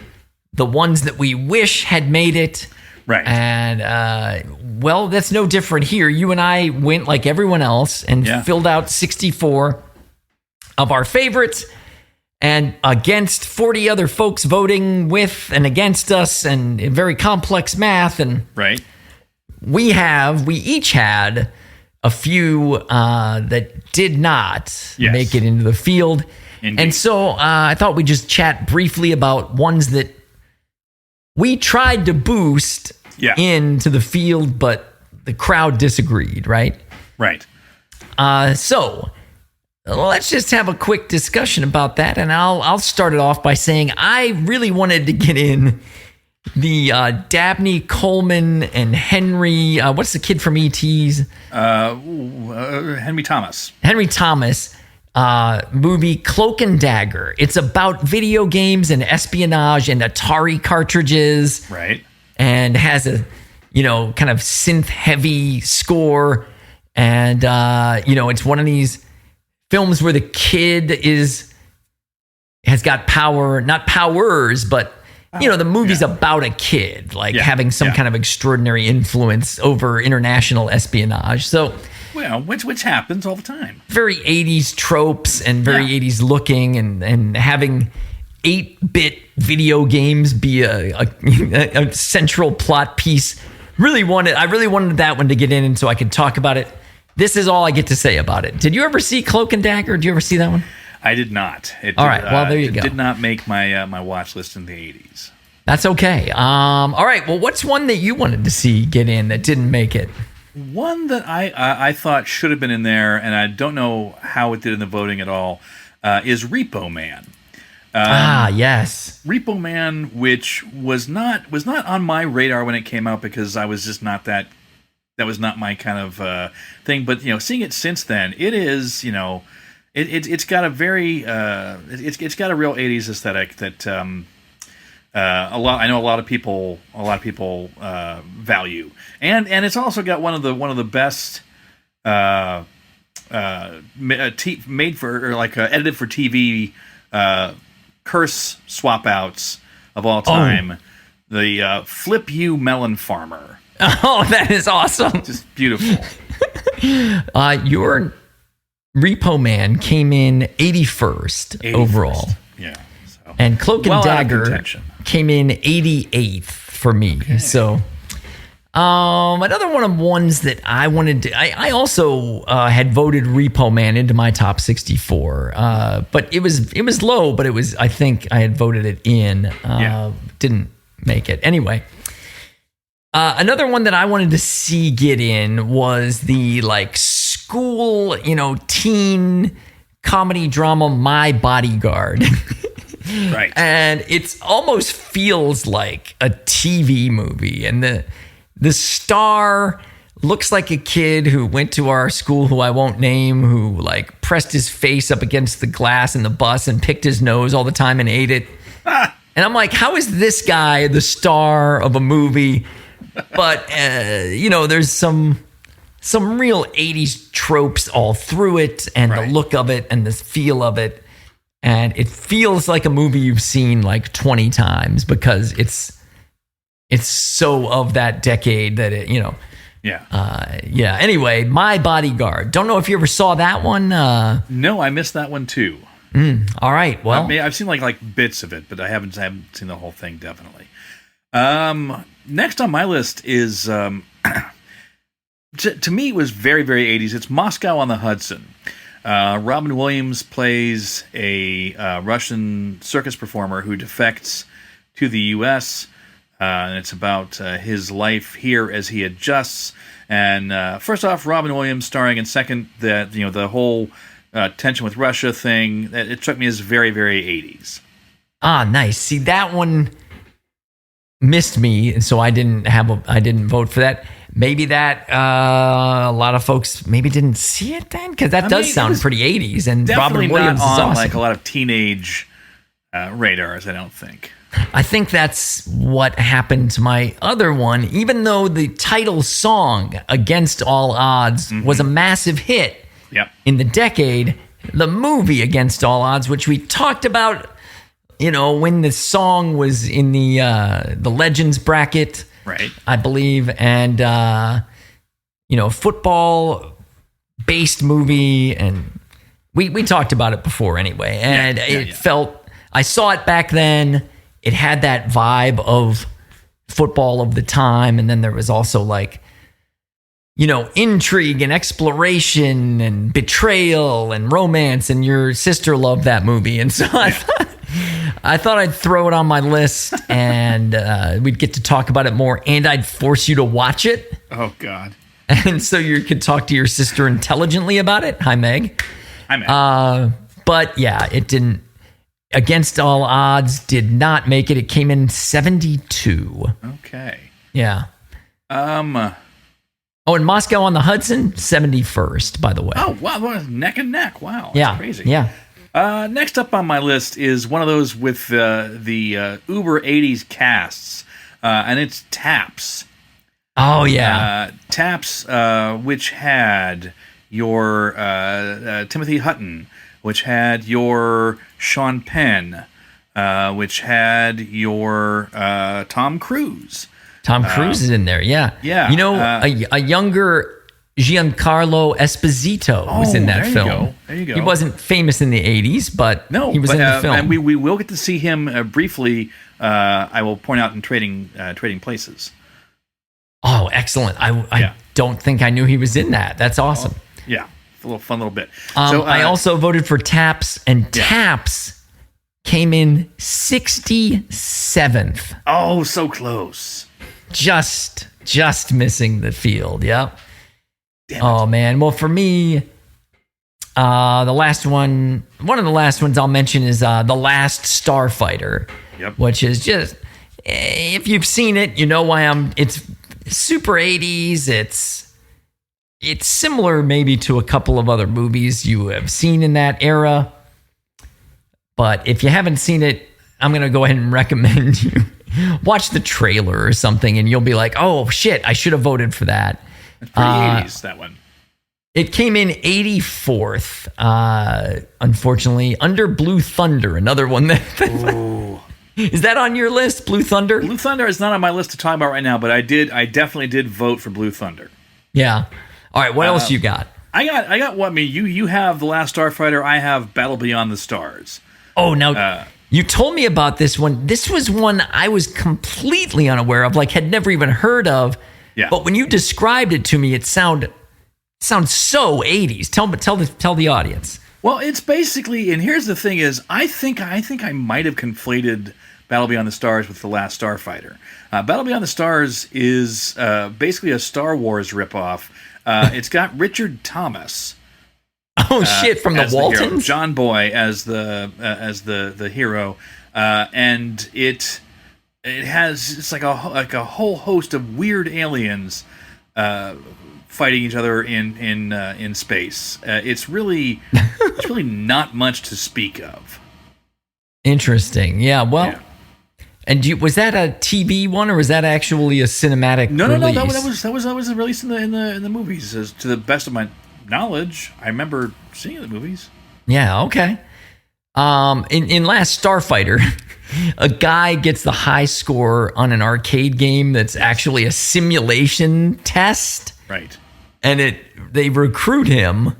the ones that we wish had made it. Right. And, well, that's no different here. You and I went like everyone else and filled out 64 of our favorites, and against 40 other folks voting with and against us, and very complex math. And right. We each had a few that did not make it into the field. Indeed. And so I thought we'd just chat briefly about ones that we tried to boost into the field, but the crowd disagreed, right? Right. So let's just have a quick discussion about that. And I'll start it off by saying I really wanted to get in the Dabney Coleman and Henry, what's the kid from E.T.'s? Henry Thomas. Henry Thomas movie Cloak and Dagger. It's about video games and espionage and Atari cartridges. Right. And has a, kind of synth-heavy score. And, it's one of these films where the kid has got power, not powers, but the movie's about a kid, having some kind of extraordinary influence over international espionage. So, well, which happens all the time. Very 80s tropes and very 80s looking, and having 8-bit video games be a central plot piece. I really wanted that one to get in, and so I could talk about it. This is all I get to say about it. Did you ever see Cloak and Dagger? Did you ever see that one? I did not. All right. Well, there you go. It did not make my my watch list in the 80s. That's okay. All right. Well, what's one that you wanted to see get in that didn't make it? One that I thought should have been in there, and I don't know how it did in the voting at all, is Repo Man. Yes. Repo Man, which was not on my radar when it came out because I was just not that was not my kind of thing. But seeing it since then, it is it's got a very it's got a real 80s aesthetic that a lot of people value, and it's also got one of the best made for or edited for TV curse swap outs of all time. The Flip You Melon Farmer. Oh, that is awesome! Just beautiful. Your Repo Man came in 81st overall. Yeah. So. And Cloak and Dagger came in 88th for me. Okay. So, another one of ones that I wanted to... I also had voted Repo Man into my top 64. But it was low, but I think I had voted it in. Didn't make it. Anyway... another one that I wanted to see get in was the school, teen comedy drama My Bodyguard. Right. And it almost feels like a TV movie. And the star looks like a kid who went to our school who I won't name, who pressed his face up against the glass in the bus and picked his nose all the time and ate it. And I'm like, how is this guy the star of a movie? But, there's some real 80s tropes all through it, and the look of it and the feel of it. And it feels like a movie you've seen 20 times because it's so of that decade that it, Yeah. Anyway, My Bodyguard. Don't know if you ever saw that one. No, I missed that one too. All right. Well, I've seen like bits of it, but I haven't seen the whole thing. Definitely. Next on my list is to me it was very, very 80s. It's Moscow on the Hudson. Robin Williams plays a Russian circus performer who defects to the U.S. And it's about his life here as he adjusts. And first off, Robin Williams starring, and second, the whole tension with Russia thing. It struck me as very, very 80s. Ah, nice. See, that one missed me, and so I didn't vote for that. Maybe that a lot of folks maybe didn't see it then, because that does sound pretty 80s. And Robin Williams is awesome. Like a lot of teenage radars, I don't think. I think that's what happened to my other one. Even though the title song "Against All Odds" was a massive hit in the decade, the movie "Against All Odds," which we talked about, when the song was in the Legends bracket. Right. I believe. And, football-based movie. And we talked about it before anyway. And it felt... I saw it back then. It had that vibe of football of the time. And then there was also intrigue and exploration and betrayal and romance. And your sister loved that movie. And so I thought I'd throw it on my list, and we'd get to talk about it more, and I'd force you to watch it. Oh, God. And so you could talk to your sister intelligently about it. Hi, Meg. Hi, Meg. But, yeah, it didn't. Against All Odds did not make it. It came in 72. Okay. Yeah. And Moscow on the Hudson, 71st, by the way. Oh, wow. Neck and neck. Wow. That's crazy. Yeah. Next up on my list is one of those with the uber 80s casts, and it's Taps. Oh, yeah. Taps, which had your Timothy Hutton, which had your Sean Penn, which had your Tom Cruise. Tom Cruise is in there, yeah. Yeah. A younger... Giancarlo Esposito was in that film. There you go. He wasn't famous in the 80s, but he was in the film. And we will get to see him briefly, I will point out, in Trading Places. Oh, excellent. I don't think I knew he was in that. That's awesome. Yeah, a little fun little bit. I also voted for Taps, and Taps came in 67th. Oh, so close. Just missing the field, yep. Oh, man. Well, for me, one of the last ones I'll mention is The Last Starfighter, which is just, if you've seen it, you know why it's super 80s. It's similar maybe to a couple of other movies you have seen in that era. But if you haven't seen it, I'm going to go ahead and recommend you watch the trailer or something, and you'll be like, oh, shit, I should have voted for that. It's pretty 80s, that one. It came in 84th, unfortunately, under Blue Thunder, another one that... Is that on your list, Blue Thunder? Blue Thunder is not on my list to talk about right now, but I definitely did vote for Blue Thunder. Yeah. All right, what else you got? I got what, you have The Last Starfighter, I have Battle Beyond the Stars. Oh, now... you told me about this one. This was one I was completely unaware of, had never even heard of. Yeah. But when you described it to me, it sounds so 80s. Tell the audience. Well, it's basically, and here's the thing is, I think I might have conflated Battle Beyond the Stars with The Last Starfighter. Battle Beyond the Stars is basically a Star Wars ripoff. It's got Richard Thomas. Oh shit! From the Waltons, John Boy as the hero, and it's like a whole host of weird aliens fighting each other in space. It's really not much to speak of. Interesting. Yeah. Well. Yeah. And was that a TV one, or was that actually a cinematic? No. release? That was released in the movies. To the best of my knowledge, I remember seeing the movies. Yeah. Okay. In Last Starfighter, a guy gets the high score on an arcade game that's actually a simulation test. Right. And they recruit him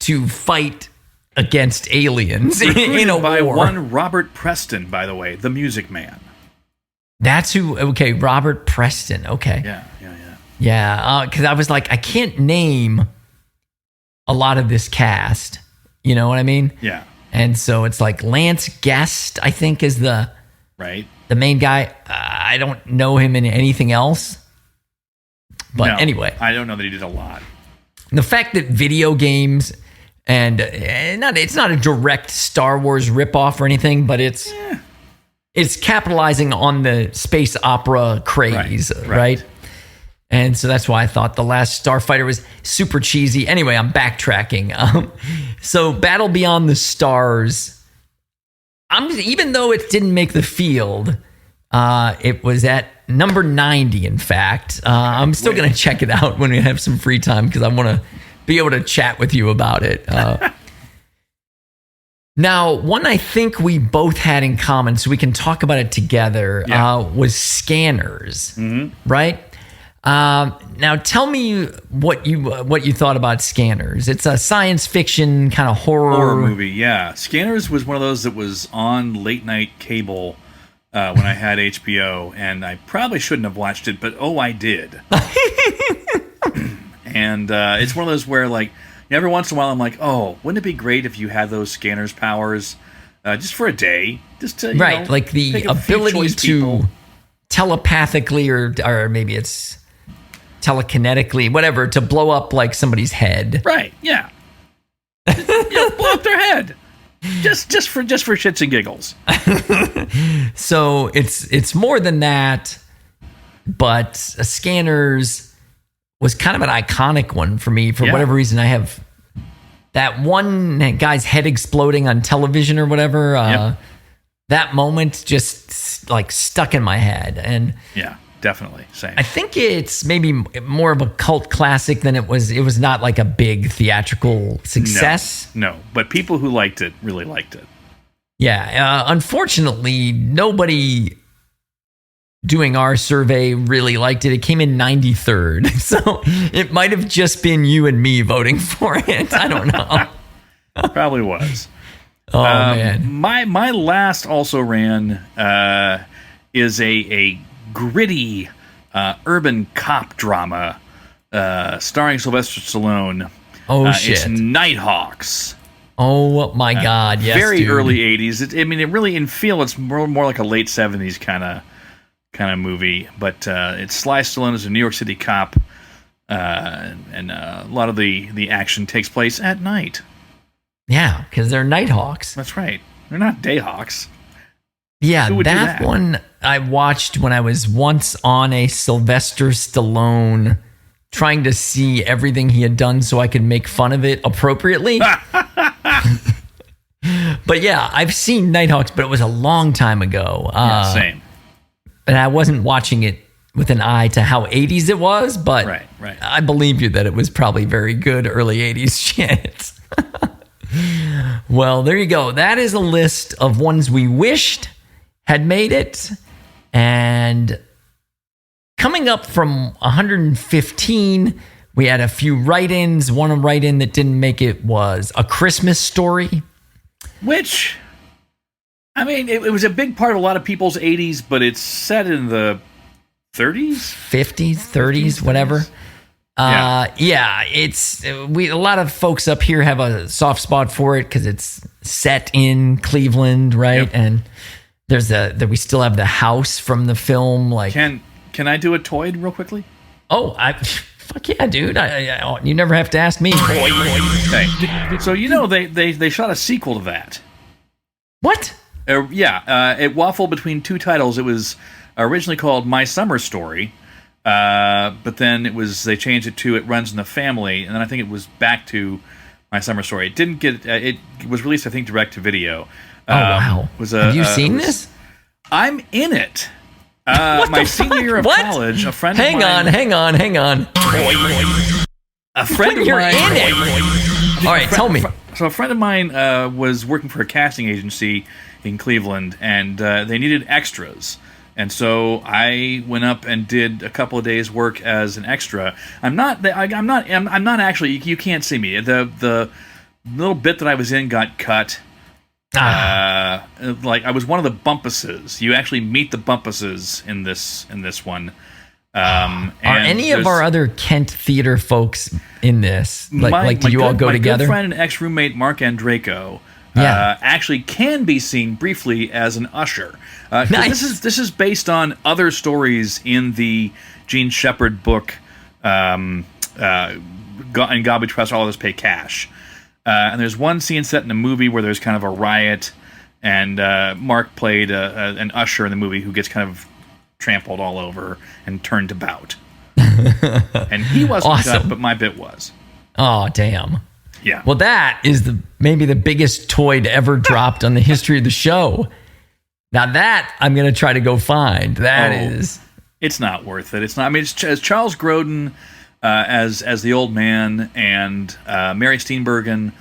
to fight against aliens in a by war. one Robert Preston, by the way, the Music Man. That's who. Okay, Robert Preston. Okay. Yeah. Because I was like, I can't name a lot of this cast. You know what I mean? Yeah. And so it's like Lance Guest, I think, is the main guy. I don't know him in anything else. But anyway, I don't know that he did a lot. The fact that video games and it's not a direct Star Wars ripoff or anything, but it's capitalizing on the space opera craze, right? And so that's why I thought The Last Starfighter was super cheesy. Anyway, I'm backtracking. So Battle Beyond the Stars, even though it didn't make the field, it was at number 90, in fact. I'm still going to check it out when we have some free time because I want to be able to chat with you about it. Now, one I think we both had in common, so we can talk about it together, was Scanners, right? Now, tell me what you thought about Scanners. It's a science fiction kind of horror movie. Yeah, Scanners was one of those that was on late night cable when I had HBO, and I probably shouldn't have watched it, but I did. And it's one of those where, like, every once in a while I'm like, wouldn't it be great if you had those Scanners powers just for a day, just to like the ability to telepathically or maybe it's telekinetically, whatever, to blow up like somebody's head. Right? Yeah. Blow up their head. Just for shits and giggles. So it's more than that, but Scanners was kind of an iconic one for me for whatever reason. I have that one guy's head exploding on television or whatever. That moment just like stuck in my head, and definitely same. I think it's maybe more of a cult classic than it was. It was not like a big theatrical success. No, but people who liked it really liked it. Yeah, unfortunately, nobody doing our survey really liked it. It came in 93rd, so it might have just been you and me voting for it. I don't know. Probably was. Oh man, my last also ran is a gritty urban cop drama starring Sylvester Stallone. Oh shit! It's Nighthawks. Oh my god! Yes, very early 80s. It really in feel it's more like a late 70s kind of movie, but it's Sly Stallone as a New York City cop, and a lot of the action takes place at night. Yeah, because they're Nighthawks. That's right. They're not Dayhawks. Yeah, that one I watched when I was once on a Sylvester Stallone, trying to see everything he had done so I could make fun of it appropriately. But yeah, I've seen Nighthawks, but it was a long time ago. Same. And I wasn't watching it with an eye to how 80s it was, but right. I believe you that it was probably very good early 80s shit. Well, there you go. That is a list of ones we wished had made it. And coming up from 115, we had a few write-ins. One write-in that didn't make it was A Christmas Story. Which, I mean, it was a big part of a lot of people's 80s, but it's set in the 30s? 50s, 30s, whatever. It's a lot of folks up here have a soft spot for it because it's set in Cleveland, right? Yep. And there's we still have the house from the film. Like, can I do a Toyd real quickly? Oh, fuck yeah, dude! You never have to ask me. Okay. So they shot a sequel to that. What? It waffled between two titles. It was originally called My Summer Story. But then they changed it to It Runs in the Family, and then I think it was back to My Summer Story. It didn't get. It was released, I think, direct to video. Wow! Have you seen this? I'm in it. My senior year of college, a friend of mine. Hang on. A friend of You're mine. in it. All right, tell me. So a friend of mine was working for a casting agency in Cleveland, and they needed extras And so I went up and did a couple of days' work as an extra. I'm not actually. You can't see me. The little bit that I was in got cut. Like I was one of the bumpuses. You actually meet the bumpuses in this one. Are any of our other Kent theater folks in this? Do you all go together? My good friend and ex-roommate Mark Andreyko actually can be seen briefly as an usher. Nice. This is based on other stories in the Gene Shepard book, and God We Trust, All Others Pay Cash. And there's one scene set in a movie where there's kind of a riot, and Mark played an usher in the movie who gets kind of trampled all over and turned about. And he wasn't awesome. cut, but my bit was. Oh, damn. Yeah. Well, that is maybe the biggest toy ever dropped on the history of the show. Now that I'm going to try to go find. It's not worth it. It's not. I mean, it's Charles Grodin as the old man, and Mary Steenburgen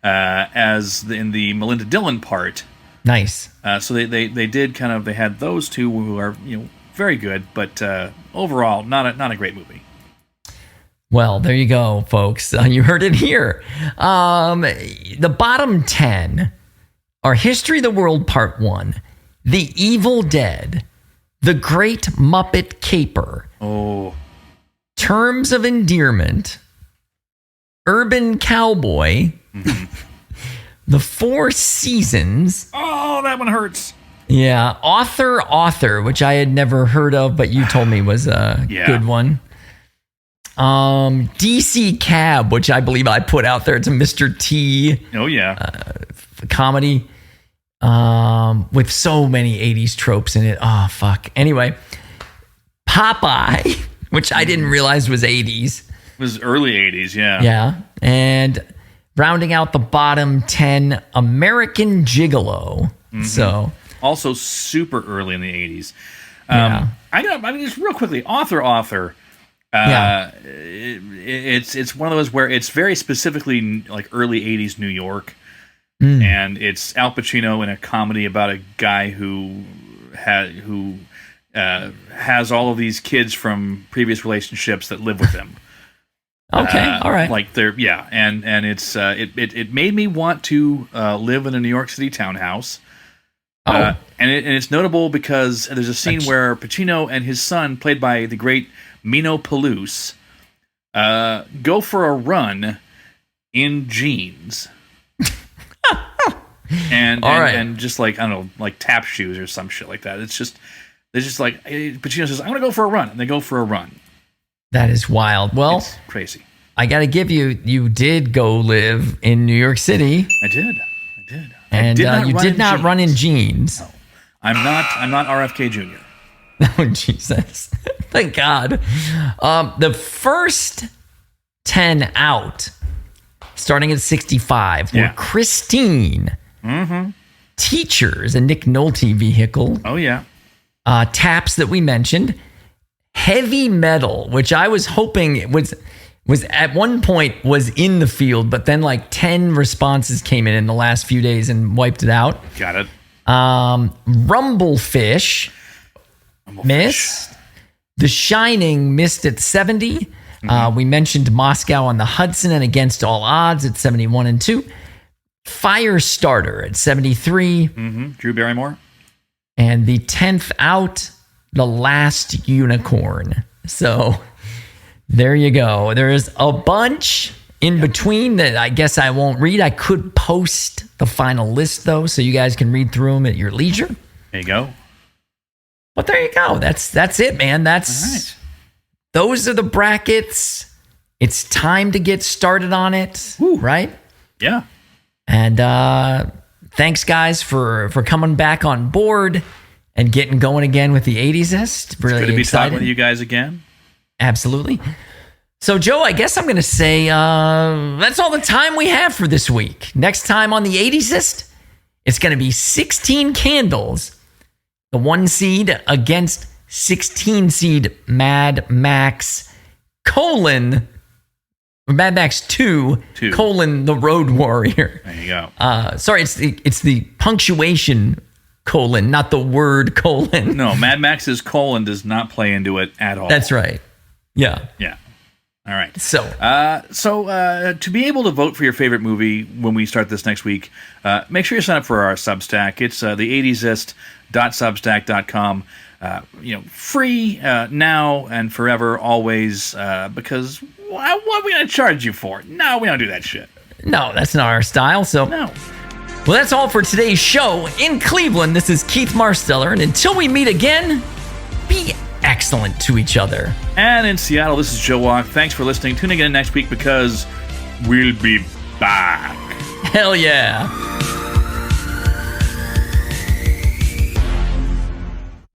in the Melinda Dillon part. Nice. So they did kind of, they had those two who are very good, but overall not a great movie. Well, there you go, folks. You heard it here. The bottom 10 are History of the World Part 1, The Evil Dead, The Great Muppet Caper, Terms of Endearment, Urban Cowboy, The Four Seasons. Oh, that one hurts. Yeah, Author, which I had never heard of, but you told me was a good one. DC Cab, which I believe I put out there. It's a Mr. T. Oh yeah, comedy with so many 80s tropes in it. Oh fuck. Anyway, Popeye, which I didn't realize was 80s. It was early 80s, yeah. Yeah, and rounding out the bottom 10, American Gigolo. Mm-hmm. So also super early in the 80s. Just real quickly, author. It's one of those where it's very specifically like early 80s New York, and it's Al Pacino in a comedy about a guy who has all of these kids from previous relationships that live with him. Okay, all right. Like and it's it made me want to live in a New York City townhouse. And it's notable because there's a scene where Pacino and his son, played by the great Mino Palouse, go for a run in jeans. and just like, I don't know, like tap shoes or some shit like that. It's just like, Pacino says, I'm going to go for a run. And they go for a run. That is wild. Well, it's crazy. I got to give you did go live in New York City. I did. And you did not run in jeans. No. I'm not RFK Jr. Oh, Jesus. Thank God. The first 10 out, starting at 65, were Christine, Teachers, a Nick Nolte vehicle. Oh, yeah. Taps that we mentioned. Heavy Metal, which I was hoping it was at one point was in the field, but then like 10 responses came in the last few days and wiped it out. Got it. Rumblefish missed. The Shining missed at 70. We mentioned Moscow on the Hudson and Against All Odds at 71 and 2. Firestarter at 73. Drew Barrymore. And the 10th out, The Last Unicorn. So there you go. There's a bunch in between that I guess I won't read. I could post the final list, though, so you guys can read through them at your leisure. There you go. But there you go. That's it, man. All right. Those are the brackets. It's time to get started on it. Woo. Right? Yeah. And thanks, guys, for coming back on board and getting going again with the 80s-est. Really it's good to be excited. talking with you guys again. Absolutely. So, Joe, I guess I'm going to say that's all the time we have for this week. Next time on the 80s-est, it's going to be 16 Candles, the 1 seed against 16 seed Mad Max, Mad Max 2, colon, The Road Warrior. There you go. Sorry, it's the punctuation colon, not the word colon. No, Mad Max's colon does not play into it at all. That's right. Yeah. Yeah. All right. So to be able to vote for your favorite movie when we start this next week, make sure you sign up for our Substack. It's the 80s-est.substack.com. Free now and forever, always, because what are we going to charge you for? No, we don't do that shit. No, that's not our style. So No. Well, that's all for today's show. In Cleveland, this is Keith Marsteller, and until we meet again, be excellent to each other. And in Seattle, this is Joe Walk. Thanks for listening. Tune in again next week because we'll be back. Hell yeah.